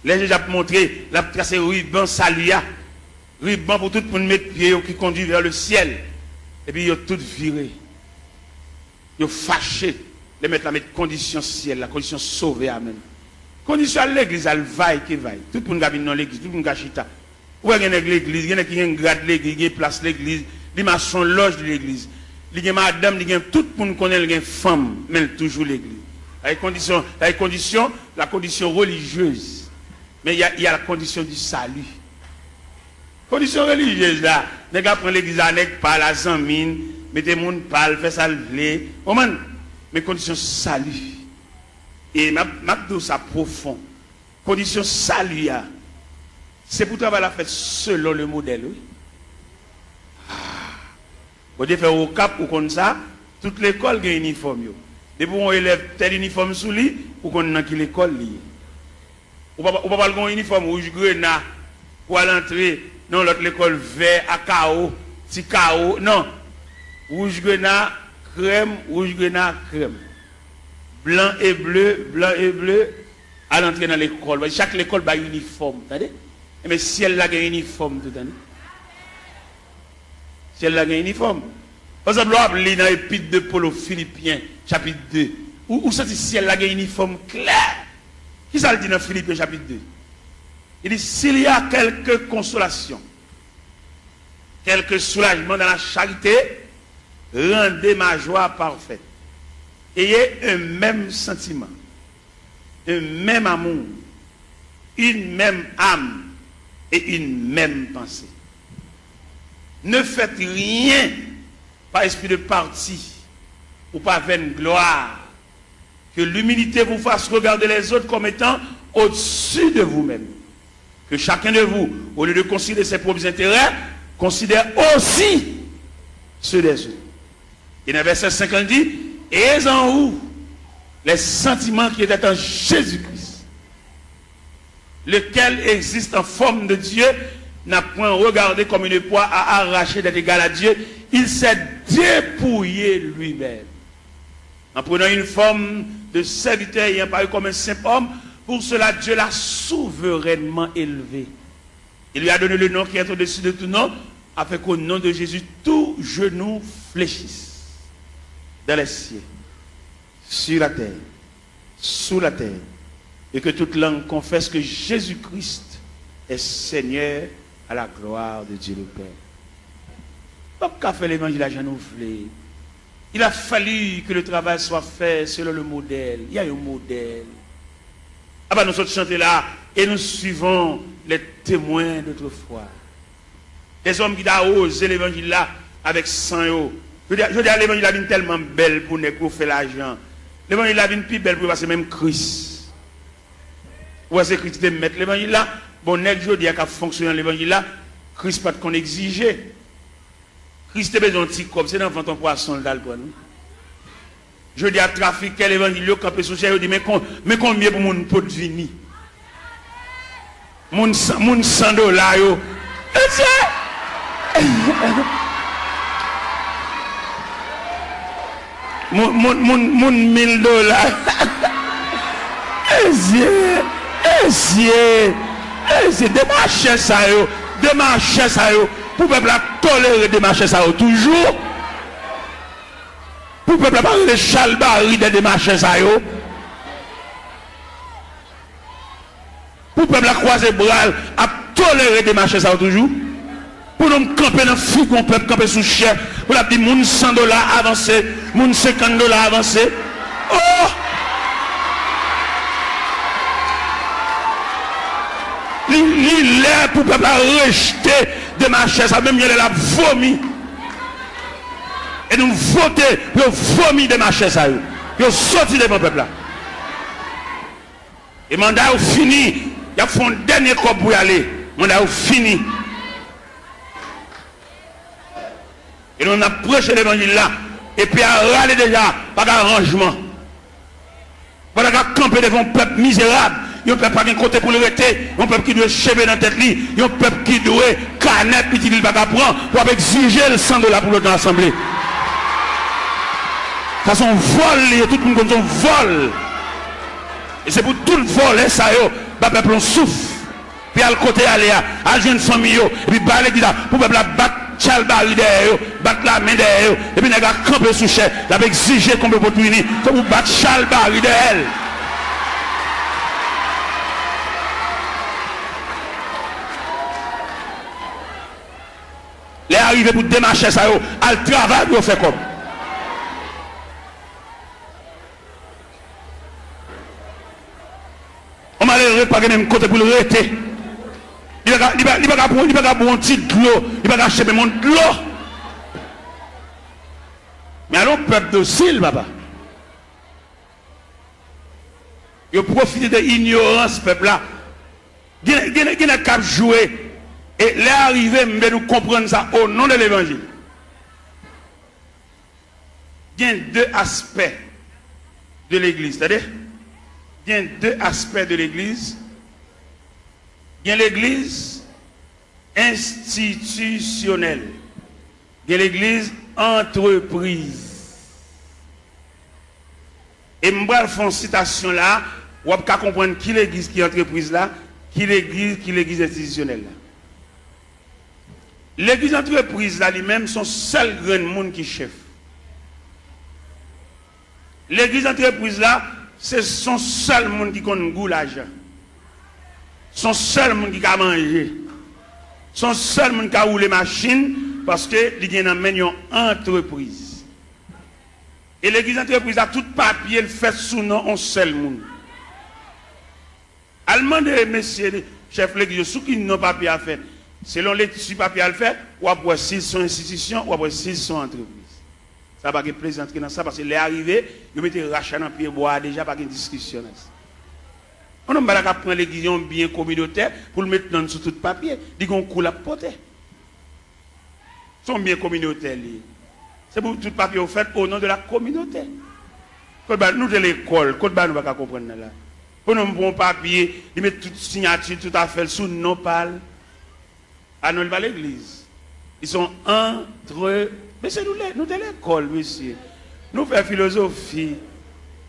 Les Jésus a montré, la tracé ruban salia. Ruban pour tout le monde mettre pied qui conduit vers le ciel. Et puis, ils ont tout viré. Ils ont fâché. Les mettre la condition ciel, la condition sauvée, amen. Condition à l'église, elle vaille qui vaille. Tout le monde a dans l'église, tout le monde a chita. Où est-ce l'église? Il y en a qui ont une grade l'église, qui place l'église, qui a son loge de l'église. Il y a madame, il y a tout le monde connaît, il y a une femme, mais toujours l'église. La condition religieuse. Mais il y a la condition du salut. Condition religieuse là, les gars prennent l'église avec par la zamine, mettez mon pal, fait ça lever. Mais condition salut. Et ma ça profond. Condition salut, c'est pour travailler la fête selon le modèle. Oui. Vous devez faire au cap ou comme ça, toute l'école a un uniforme. Depuis on élève tel uniforme sous lui, ou qu'on a l'école liée. Ou pas avoir un uniforme rouge grenat pour aller entrer dans l'autre l'école vert à chaos, petit chaos. Non. Rouge grenat, crème, blanc et bleu, à l'entrée dans l'école. Chaque école a un uniforme. Mais si elle a un uniforme tout l'année. Si elle a un uniforme. Par exemple, on lit dans l'épître de Paul aux Philippiens, chapitre 2. Où c'est si elle a un uniforme clair? Qui ça le dit dans Philippiens, chapitre 2? Il dit, s'il y a quelque consolation, quelque soulagement dans la charité, rendez ma joie parfaite. Ayez un même sentiment, un même amour, une même âme et une même pensée. Ne faites rien par esprit de parti ou par vaine gloire, Que l'humilité vous fasse regarder les autres comme étant au-dessus de vous-même. Que chacun de vous, au lieu de considérer ses propres intérêts, considère aussi ceux des autres. Et dans le verset 50 dit, et en vous les sentiments qui étaient en Jésus-Christ, lequel existe en forme de Dieu, n'a point regardé comme une proie à arracher d'être égal à Dieu, il s'est dépouillé lui-même. En prenant une forme de serviteur ayant paru comme un simple homme, pour cela Dieu l'a souverainement élevé. Il lui a donné le nom qui est au-dessus de tout nom, afin qu'au nom de Jésus, tout genou fléchisse. Dans les cieux, sur la terre, sous la terre, et que toute langue confesse que Jésus-Christ est Seigneur à la gloire de Dieu le Père. Donc, qu'a fait l'évangile à Jean-Nouvelé? Il a fallu que le travail soit fait selon le modèle. Il y a un modèle. Ah ben nous sommes chantés là et nous suivons les témoins d'autrefois. Des hommes qui ont osé l'évangile là avec sang. Je dis à l'évangile est tellement belle pour nous faire l'argent. L'évangile est plus belle pour passer même Christ. Ou est-ce que Christ te mettre l'évangile là? Bon, je dis qu'à fonctionner l'évangile là, Christ pas qu'on exige. Christ a besoin de petit comme c'est dans ton poisson d'alcool. Je dis à trafiquer l'évangile, quand je suis dit, mais combien pour mon pot de vini? Mon $100, yo. Mon $1000. C'est démarcher ça, yo. Démarcher ça, yo. Pour le peuple tolérer démarcher ça, yo. Toujours. Pour le peuple parler de chalbari de démarcher ça, yo. Pour le peuple croiser bras, à tolérer démarcher ça, toujours. Pour nous camper dans le fou, qu'on peut camper sous chair. Pour la dire, moun $100 avancé, moun $50 avancé. Oh! Il est pour le peuple rejeter de marcher ça, même il a vomi. Et nous voter, nous vomi de marcher ça. Nous sorti de mon peuple là. Et mandat fini. Il y a fait un dernier corps pour y aller. Mandat fini. Et nous avons prêché l'évangile là. Et puis à râler déjà, pas d'arrangement. Pas de camper devant un peuple misérable. Il y a un peuple qui n'a pas de côté pour le rester. Il y a un peuple qui doit chever dans la tête. Il y a un peuple qui doit canette, puis il ne va pas prendre pour exiger le $100 pour l'autre assemblée. Ça c'est un vol, tout le monde comme un vol. Et c'est pour tout le vol, ça y est, le peuple souffre. Puis à le côté, aller à une famille, et puis bah l'église, pour le peuple battre chalbari derrière, battre la main derrière, et puis il a campé sous chair, il a exigé qu'on peut pas punir, comme vous battre chalbari derrière. Les arrivés pour démarcher ça, à le travail, vous faites comme. On m'a l'air pas même côté pour le rester. Il va pas un petit de l'eau, il va acheter mon de l'eau. Mais alors, peuple docile, papa. Il profite de l'ignorance, peuple là. Il n'a qu'à jouer. Et les arrivés, nous comprendre ça au nom de l'évangile. Il y a deux aspects de l'église. C'est-à-dire, il y a deux aspects de l'église. Il y a l'église institutionnelle. Il y a l'église entreprise. Et je vais faire une citation là, vous pouvez comprendre qui l'église qui est entreprise là, qui l'église institutionnelle là. L'église entreprise là lui-même son seul grand monde qui chef. L'église entreprise là, c'est son seul monde qui connaît goût l'argent. Son seul monde qui a mangé. Son seul monde qui a roulé machine parce que il y a une entreprise. Et l'église entreprise a tout papier le fait sous nom un seul monde. Allemand de messieurs chef l'église sous qui n'ont papier à faire. Selon les papiers à le faire, ou après s'ils sont institutions, ou après s'ils sont entreprises. Ça va pas plaisanter dans ça parce que les arrivés, ils mettent rachat dans pied bois déjà pas de discussion. On n'a pas prendre l'église bien communautaire pour le mettre dans sur tout papier, dit qu'on coule à porter. Son bien communautaire. C'est pour tout papier fait au nom de la communauté. Nous de l'école, nous ne pouvons pas comprendre là. Pour nous prendre papier, ils mettent toute signature, tout à fait sous non parle. Ah non, pas l'église. Ils sont entre. Mais c'est nous de l'école, monsieur. Nous faisons philosophie.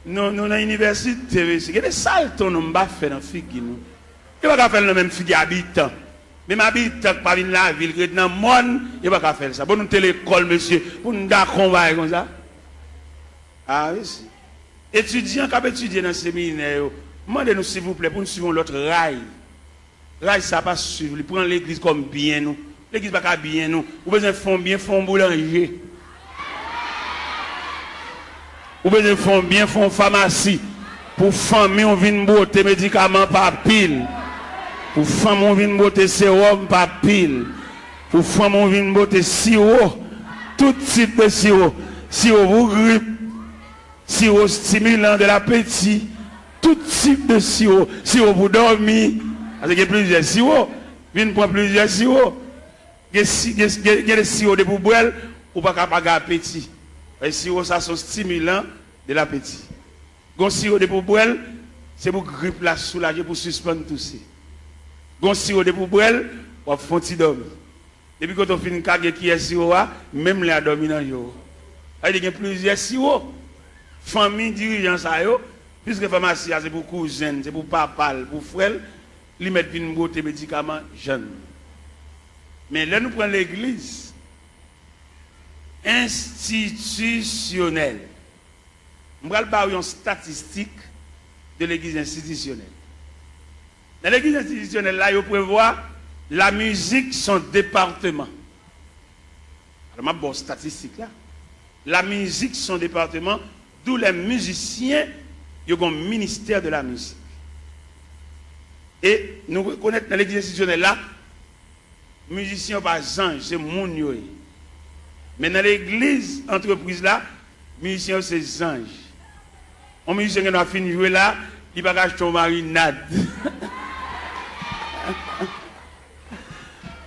Nous dans l'université, monsieur. Il y a des saltons nous ne pas faire dans la figue. Nous ne pouvons pas faire le même figue habitant. Même habitant qui pas dans la ville, qui dans le monde, il ne pouvons pas faire ça. Pour nous de l'école, monsieur. Pour nous d'accompagner comme ça. Ah oui, si. Étudiants qui ont étudié dans le séminaire, demandez-nous s'il vous plaît pour nous suivre l'autre rail. Rail, ça pas suivre. Ils prennent l'église comme bien nous. L'église n'est pas bien nous. Vous besoin de faire bien, font boulanger. Vous besoin de faire bien, font pharmacie. Pour famille, on vient botter médicaments par pile. Pour femme, on vient botter sérum par pile. Pour femme, on vient botter sirop. Tout type de sirop. Sirop pour grippe. Sirop stimulant de l'appétit. Tout type de sirop. Sirop pour dormir. Parce qu'il y a plusieurs sirops. Viens prendre plusieurs sirops. Il y a des sirops de boire ou pas capable d'appétit. Les sirops, ça sont stimulants de l'appétit. Les sirops de boire, c'est pour grippe la soulager, pour suspendre tout ça. Les sirops de boire, pour faire un dormir. Depuis quand on finit de qui est sirop, même les dormir dans le jour. Il y a plusieurs sirops. Famille, dirigeants, puisque pharmacie, c'est pour cousins, c'est pour papa, pour frère, ils mettent une beauté médicaments jeunes. Mais là, nous prenons l'église institutionnelle. Je vais parler une statistique de l'église institutionnelle. Dans l'église institutionnelle, là, il prévoit la musique, son département. Alors, ma bonne statistique là. La musique, son département, d'où les musiciens, ils ont un ministère de la musique. Et nous reconnaissons dans l'église institutionnelle là, musiciens par ange, c'est mon yoé. Mais dans l'église entreprise là, musiciens c'est ange. Un musicien qui a fini de jouer là, il va acheter une marinade.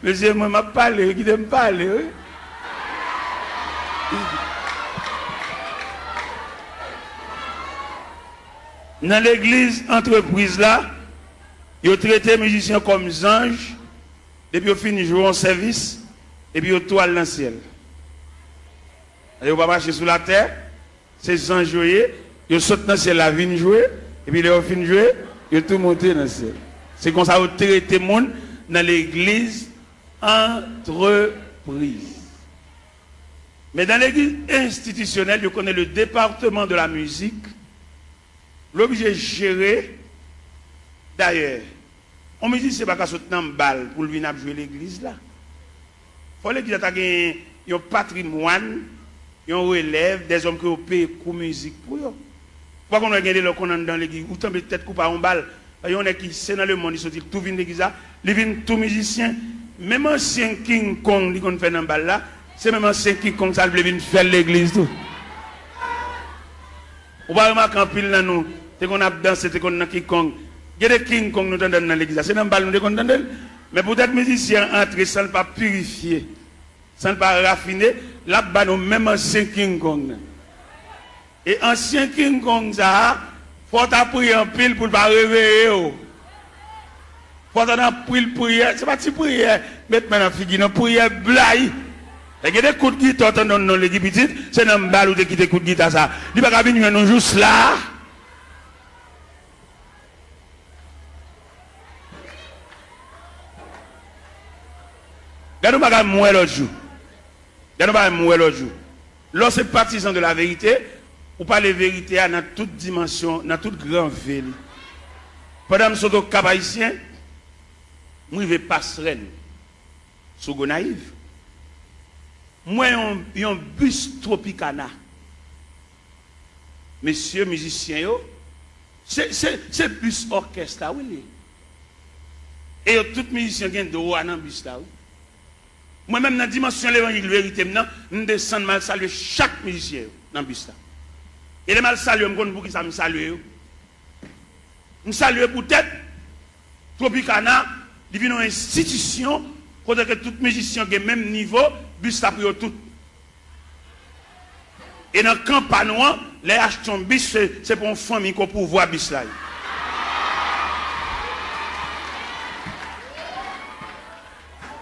Monsieur, moi, je parle, qui me parle. Dans l'église entreprise là, ils ont traité les musiciens comme anges, et puis ils ont fini de jouer en service, et puis ils ont toile dans le ciel. Ils vont pas marcher sous la terre, c'est anges jouer, ils sautent dans le ciel, la vigne jouer, et puis ils ont fini de jouer, ils ont tout monté dans le ciel. C'est comme ça qu'ils ont traité le monde dans l'église entreprise. Mais dans l'église institutionnelle, ils connaissent le département de la musique, l'objet géré. D'ailleurs, on me dit que ce n'est pas qu'à sauter dans une balle pour venir jouer l'église là. Il faut l'église ait un patrimoine, un relève, des hommes qui ont payé pour musique pour eux. Pourquoi on a gagné le qu'on dans l'église, ou tant peut-être couper en balle. Il y en a qui sont dans le monde, ils sont tout vient l'église là, ils viennent tout musicien. Même ancien King Kong, qui fait dans balle là, c'est même ancien King Kong, ça vient faire l'église tout. On va remarquer en pile dans nous, c'est qu'on a dansé, c'est qu'on a King Kong. Il y a des King Kong nous dans l'église. C'est dans le bal nous entendons. Mais pour être musicien entrer sans ne pas purifier, sans ne pas raffiner, là-bas nous même ancien King Kong. Et ancien King Kong ça, faut prier en pile pour ne pas réveiller. Faut prier, c'est pas une prière, mettre maintenant figure une prière blague. Il y a des coups de guitare dans l'église petite, c'est dans le bal ou des coups de guitare ça. Il n'y a pas venir nous juste là. Regardez-nous pas mourir l'autre jour. Regardez-nous pas mourir l'autre jour. Lorsque partisan de la vérité, ou pas les vérités dans toute dimension, dans toute grande ville. Pendant que je suis au Cap Haïtien, je vais passerelle sur Gonaïve. Moi, il y a un bus Tropicana. Messieurs musiciens, c'est bus orchestre là, oui. Et tous les musiciens qui ont droit dans le bus là. Moi-même, dans la dimension de l'évangile vérité, je descends mal saluer chaque musicien dans le bus. Et les mal saluer, je pour qui ça me salue. Je salue peut-être Tropicana, il vient une institution, côté que tout musicien qui est même niveau, bus là pour tout. Et dans le campagne, les achetons bus, c'est pour une famille qu'on peut voir bus là.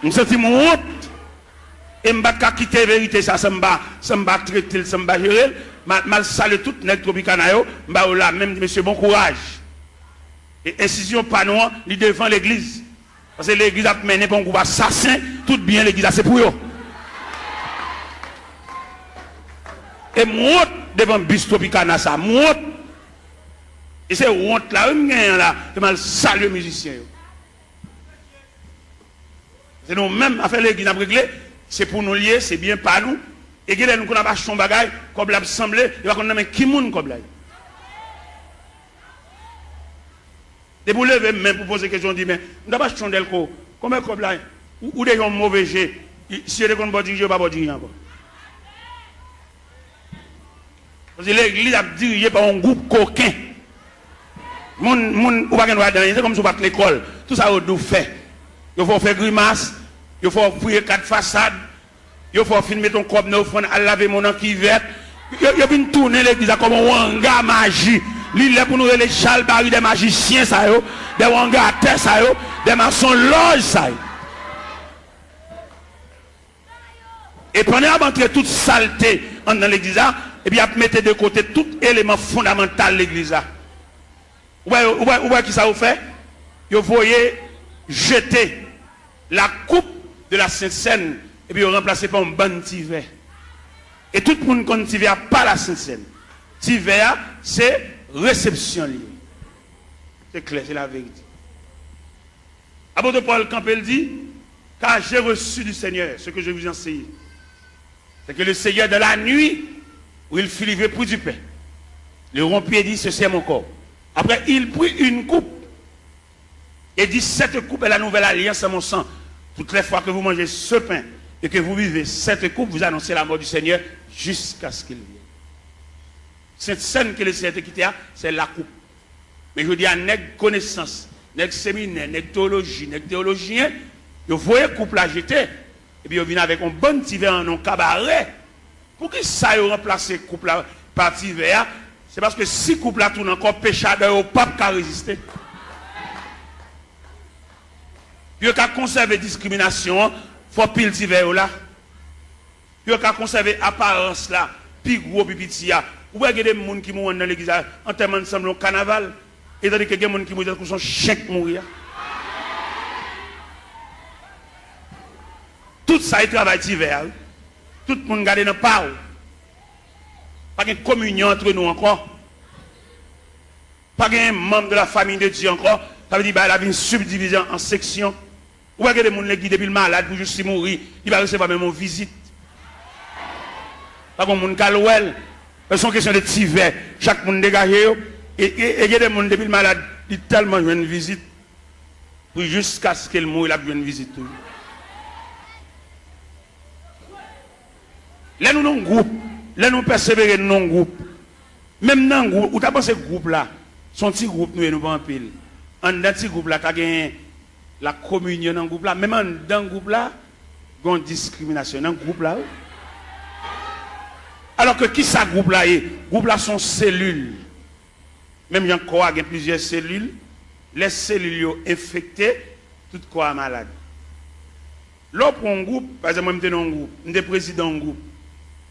Je me sens mon honte. Et je ne vais pas quitter la vérité, ça ne va pas traiter, ça ne va pas gérer. Je salue tout le Tropicana, je vais là, même monsieur, bon courage. Et incision panneau, il devant l'église. Parce que l'église a mené pour un groupe assassin, tout bien l'église, c'est pour eux. Et moi, devant bus Tropicana, ça, moi. Et c'est honte là, je vais saluer les musiciens. C'est nous-mêmes, à faire l'église, à régler. C'est pour nous lier, c'est bien pas nous. Et que nous avons acheté un bagage, comme l'a semblé, il va qu'on a qui moun comme là. Et vous levez même pour poser question, on dit, mais nous avons acheté un delco, combien comme là, ou des gens mauvais jets, si vous avez dirigé, pas diriger encore. Parce que l'église a dirigé par un groupe coquin. Moun ou pas qu'on va dans, c'est comme si vous battez l'école. Tout ça, vous fait. Il faut faire grimace. Il faut fouiller 4 façades. Il faut filmer ton corps à laver mon qui vert. Il faut tourner l'église comme un wanga magie. Il est pour nous les chalbari des magiciens, ça yo, des wanga à terre, ça yo, des maçons loges, ça yo. Et pendant d'entrer toute saleté dans l'église, et bien mettez de côté tout élément fondamental de l'église. Où est-ce que ça vous fait? Vous voyez jeter la coupe de la Sainte-Seine et puis remplacer par un bon tiver. Et tout le monde connaît tiver pas la Sainte-Seine. Tiver, c'est réception liée. C'est clair, c'est la vérité. Apôtre Paul Campbell dit, car j'ai reçu du Seigneur ce que je vous enseigne. C'est que le Seigneur de la nuit, où il fit livrer pour du pain, le rompit et dit, ceci est mon corps. Après, il prit une coupe et dit, cette coupe est la nouvelle alliance à mon sang. Toutes les fois que vous mangez ce pain et que vous vivez cette coupe, vous annoncez la mort du Seigneur jusqu'à ce qu'il vienne. Cette scène que le Seigneur quitté, c'est la coupe. Mais je dis à nèg connaissance, nèg séminaire, nèg théologie, nèg théologien, vous voyez coupe la jeter, et puis vous venez avec un bon petit verre en un cabaret. Pour que ça ait remplacé coupe la partie verre, c'est parce que si coupe la tourne encore péchadeur au pape qui a résisté. Puis vous avez conservé discrimination, il faut pile petit verre là. Puis vous avez conservé apparence là, puis gros puis petit là. Ou bien il y a des gens qui mourent dans l'église en termes ensemble au carnaval, et tandis que il y a des gens qui mourent dans son chèque mourir. Tout ça est travail d'hiver. Tout le monde garde dans le pas. Pas de communion entre nous encore. Pas de membre de la famille de Dieu encore. Ça veut dire qu'il y a une subdivision en sections. Ou bien il y a des gens qui depuis le malade pour juste mourir. Il va recevoir même une visite. Pas comme monde calouel. C'est une question de tiver. Chaque monde dégagé. Et il y a des gens depuis le malade. Il tellement une visite. Pour jusqu'à ce qu'il mouille, il a une visite. Là nous avons un groupe. Là nous persévérer dans un groupe. Même dans un groupe. Où tu as pensé ce groupe là? Son petit groupe nous et nous pas en pile. En dans ce groupe là, tu as gagné la communion dans le groupe là. Même dans le groupe là, il y a une discrimination dans le groupe là. Alors que qui ça groupe là est? Groupe là sont cellules. Même il y a plusieurs cellules. Les cellules sont infectées, tout corps malade. Là pour un groupe, par exemple, moi je suis dans un groupe, je suis président d'un groupe.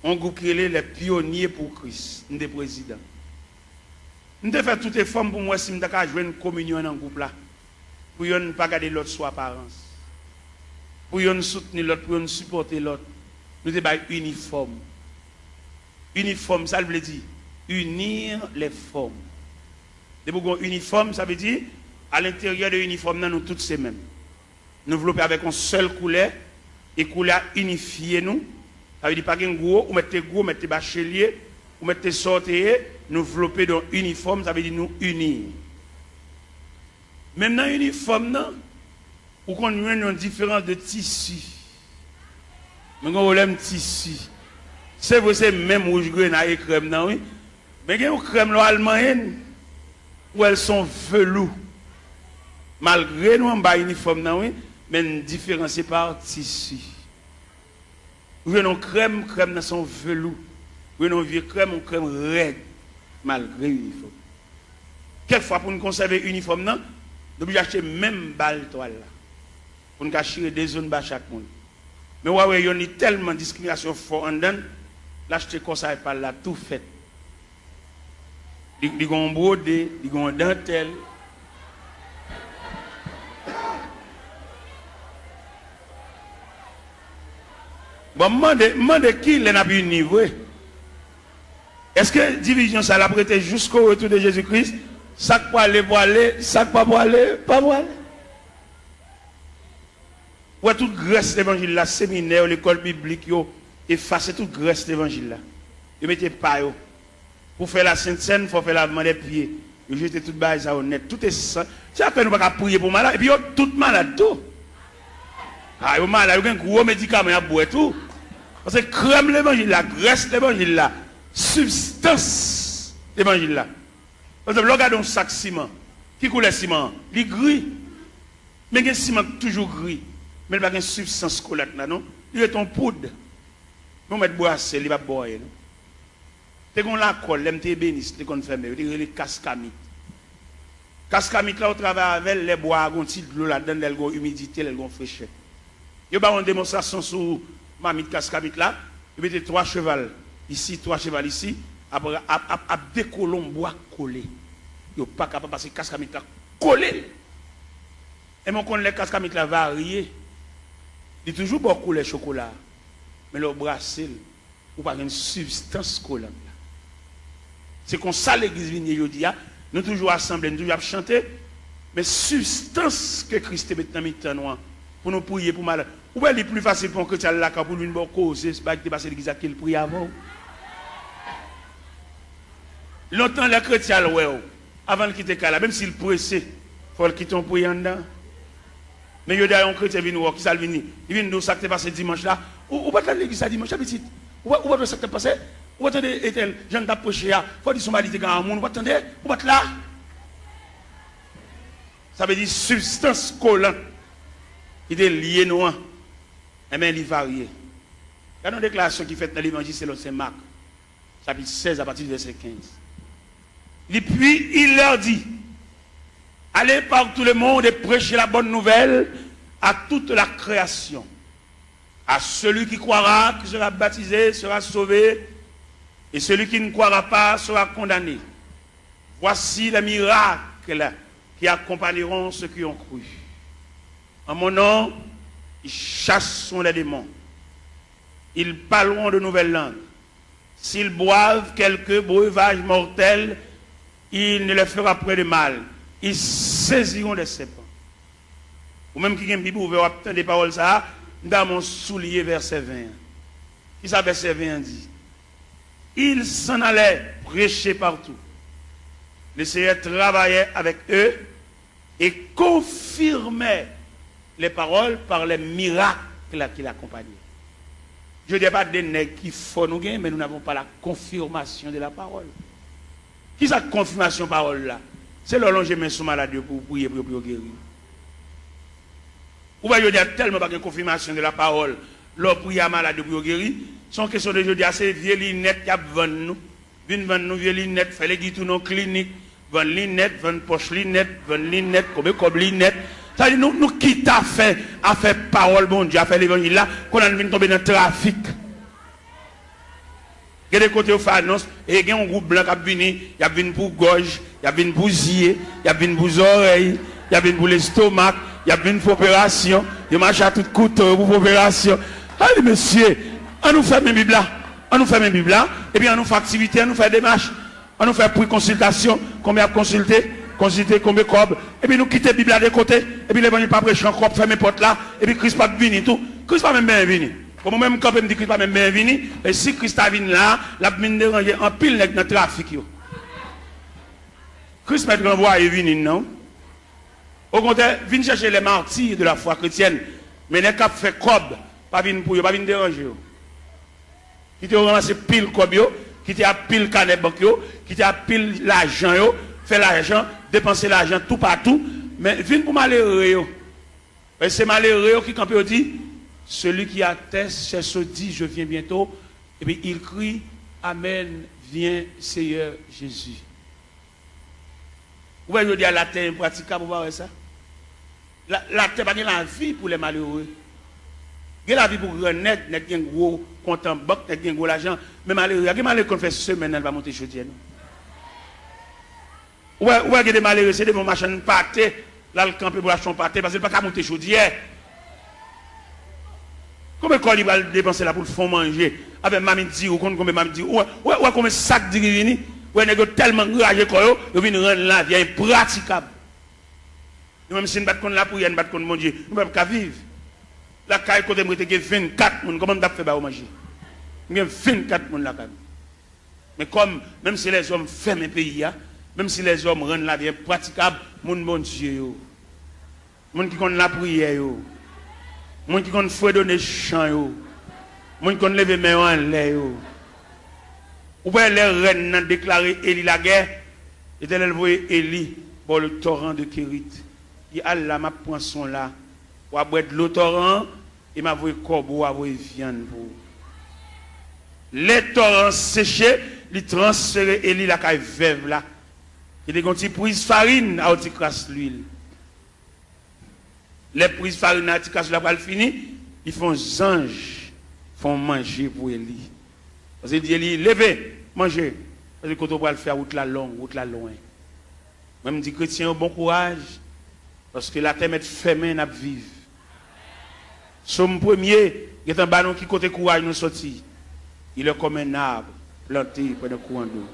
Un groupe qui est les pionniers pour Christ. Je suis président. Je fais toutes les formes pour moi si je jouer une communion dans le groupe là. Pour ne pas garder l'autre sous apparence. Pour ne soutenir l'autre, pour ne supporter l'autre. Nous sommes uniformes. Uniforme, ça veut dire unir les formes. De uniforme, ça veut dire à l'intérieur de l'uniforme, nous tous ces mêmes. Nous développer avec une seule couleur et couleur unifiée nous. Ça veut dire pas qu'un gros, ou mettez bachelier, ou mettez sortir, nous développer dans uniforme, ça veut dire nous unir. Même dans l'uniforme, ou qu'on a une différence de tissu. Mais on problème tissu. C'est vrai, c'est même rouge grenade et crème, non, oui. Mais il y a une crème allemande où elles sont velours. Malgré nous, on a un uniforme, non, oui, mais différencié par tissu. Vous avez une crème, crème dans son velours. Vous avez une vieille crème, une crème raide, malgré l'uniforme. Quelquefois, pour nous conserver l'uniforme, nous devons acheter même balle toile là. Pour nous cacher des zones bas chaque monde. Mais ouais, il y a tellement de discrimination fort en dedans, l'acheter comme ça et par là, tout fait. Ils ont brodé, ils ont dentelle. Bon, demande qui l'a pu niveau. Est-ce que division ça l'a prêté jusqu'au retour de Jésus-Christ? Ça pour aller, ça pas pour aller, pas pour aller. Ouais, toute Grèce l'évangile là, séminaire, l'école biblique, effacer toute Grèce l'évangile là. Ils mettez pas yo. Pour faire la Sainte Seine, il faut faire lavement des pieds. Ils jetent toute base à honnête. Tout est ça. C'est après nous pas prier pour malade. Et puis, tout malade tout. Ah, yo malade, il y a un gros médicament à boire tout. Parce que crème l'évangile là, graisse l'évangile là, substance l'évangile là. Parce que regardez un sac ciment. Qui coule le ciment? Il est gris. Mais il y a un ciment toujours gris. Mais il n'y a pas de substance collante là, non? Il est en poudre. Nous mettons boisser, il va boire. T'es qu'on la colle, l'MT bénis, t'es qu'on fait, il y a les cascamites. Cascamites là, on travaille avec les bois, on tire de l'eau là-dedans, elles ont humidité, elles ont fraîcheur. Il y a une démonstration sur mamite cascamite là, il y a 3 chevals ici, 3 chevals ici, après, à des colons bois collés. Il n'y a pas capable parce que cascamite là collé. Et mon con les cascamites là variés. Il y a toujours beaucoup de chocolat, mais le brassel, ou pas une substance collante. C'est comme ça l'église vient aujourd'hui. Nous toujours assemblés, nous toujours chanter, mais substance que Christ met dans notre pour nous prier pour malade. Ou est plus facile pour un chrétien là pour lui une cause, c'est pas que passer l'église qu'il prie avant. Longtemps les chrétiens avant de quitter là, même s'il pressé, il faut le quitter en priant dedans. Mais il y a un chrétien qui vient qui ça vient, il vient nous ça qui passé dimanche là. Ou pas dans l'église dimanche petit. Ou pas ça qui passé. Ou attendez, Ethel, j'en ai prêché, il faut dire son mari est grand monde, ou attendez, ou pas là. Ça veut dire substance collante. Il est lié noir. Et bien, il varie. Il y a une déclaration qui fait dans l'évangile, c'est Marc, chapitre 16, à partir du verset 15. Et puis, il leur dit, allez par tout le monde et prêchez la bonne nouvelle à toute la création. À celui qui croira, qui sera baptisé, sera sauvé. Et celui qui ne croira pas sera condamné. Voici les miracles qui accompagneront ceux qui ont cru. En mon nom, ils chasseront les démons. Ils parleront de nouvelles langues. S'ils boivent quelques breuvages mortels, il ne leur fera point de mal. Ils saisiront des serpents. Ou même qui a une Bible ouverte, des paroles ça, dans mon soulier, verset 20. Qui ça, verset 20 dit? Ils s'en allaient prêcher partout. Le Seigneur travaillait avec eux et confirmait les paroles par les miracles qui l'accompagnaient. Je ne dis pas des nègres qui font nous gagner, mais nous n'avons pas la confirmation de la parole. Qui est cette confirmation de la parole là? C'est le long que je mets sur malade pour prier pour guérir. Ou bien je dis tellement pas de confirmation de la parole, l'on prie à malade pour guérir. Son question de jeudi, c'est vieux lunettes qui vendent nous. Viennent vendre nous vieux lunettes, fait les guides nos cliniques, vendent lunettes, vendent poche lunettes, vendent lunettes, comme lunettes. Ça dit, nous quittons à faire parole, bon Dieu, à faire l'évangile là, qu'on a venu tomber dans le trafic. Il y a des côtés où on fait annonce, et il y a un groupe blanc qui a venu pour gorge, il y a venu pour zier, il y a venu pour oreilles, il y a venu pour l'estomac, il y a venu pour opération, il marche à tout couteau pour opération. Allez, monsieur, on nous fait mes Bibles là, et puis on nous fait activité, on nous fait démarche, on nous fait pour consultation, combien consulter, combien cob, et puis nous quittons la Bible à des côtés, et puis l'évangile pas prêcher encore, faire mes portes là, et puis Christ pas venu tout, Christ pas même bien venu. Comme même quand me dit Christ pas même bien venu, et si Christ a venu là, la mine déranger en pile dans le trafic. Christ m'a renvoyé venu non. Au contraire, vient chercher les martyrs de la foi chrétienne, mais les cap fait cob. pas venir pour eux, pas venir déranger eux. Qui te ramasser pile comme eux, qui te a pile canet banque eux, qui te a pile l'argent eux, fait l'argent, dépenser l'argent tout partout, mais viens pour malheureux eux. Et c'est malheureux qui quand il dit celui qui atteste, c'est ce dit je viens bientôt, et puis il crie amen, viens Seigneur Jésus. Vous voyez, je dis à la terre impraticable, vous voyez ça? La terre pas la vie pour les malheureux. Il y a la vie pour renaître, il y a un gros compte en banque, il y a un gros l'argent. Mais malheureux, il y a des malheureux qui fait semaine, elle va monter chaudière. Ouais, il y a des malheureux, c'est des bons machins pâté, là le camper pour acheter un pâté, parce qu'il ne peut pas monter chaudière. Combien de il va dépenser là pour le fond manger? Avec mamie dit, ou combien mamie dit, ouais, combien de sacs de rivini? Ouais, il y a tellement ragé quoi, il vient rendre la vie impraticable. Même si nous ne battons pas la prière, nous ne battons pas mon Dieu, nous ne pouvons pas vivre. La caille côté moi, il y a 24 personnes, comment on a fait pour manger? Il y a 24 personnes là. Mais comme, même si les hommes ferment un pays, même si les hommes rendent la vie impraticable, mon Dieu, mon qui connaît la prière, mon qui connaît faut donner chant, mon qui connaît lever main en l'air. Ou bien les reines ont déclaré Élie la guerre, et elle voyait Élie pour le torrent de Kérit. Il a là ma poisson là, ou à boire de l'eau torrent, et m'a voyé corbeau, à voyé viande pour. Les torrents séchés, ils transféré Élie la caille veuve là. Il y a des petits prises farine à petit crasse l'huile. Les prises farine à petit crasse la pas fini, ils font anges, font manger pour Élie. Parce qu'il dit Élie, levez, mangez. Parce que quand on va le faire route la longue, route la loin. Même dit chrétien bon courage. Parce que la terre est fermée, n'a vivre. Somme premier, il y a un ballon qui côté courage nous sorti. Il est comme un arbre planté près d'un courant d'eau.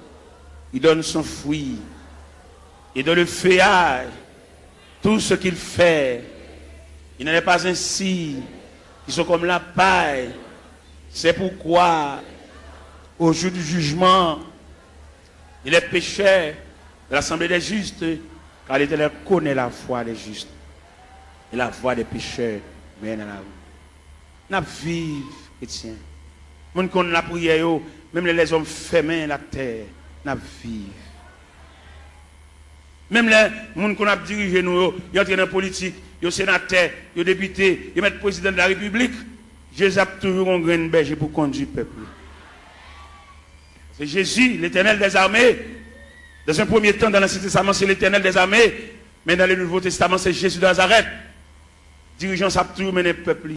Il donne son fruit. Il donne le feuillage. Tout ce qu'il fait. Il n'en est pas ainsi. Ils sont comme la paille. C'est pourquoi, au jour du jugement, il est pécheur de l'assemblée des justes. Car l'Éternel connaît la voie des justes. Et la voie des pécheurs mène à la rue. N'a vive, chrétien. Moun qu'on la prière, même les hommes fermés la terre, n'a vive. Même les moun qu'on a dirigé nous, ils entrent dans la politique, ils sont sénateurs, ils sont députés, ils mettent président de la République. Jésus a toujours un grain de berger pour conduire le peuple. C'est Jésus, l'Éternel des armées. Dans un premier temps, dans l'Ancien Testament, c'est l'Éternel des armées. Mais dans le Nouveau Testament, c'est Jésus de Nazareth. Dirigeant, ça a toujours mené le peuple.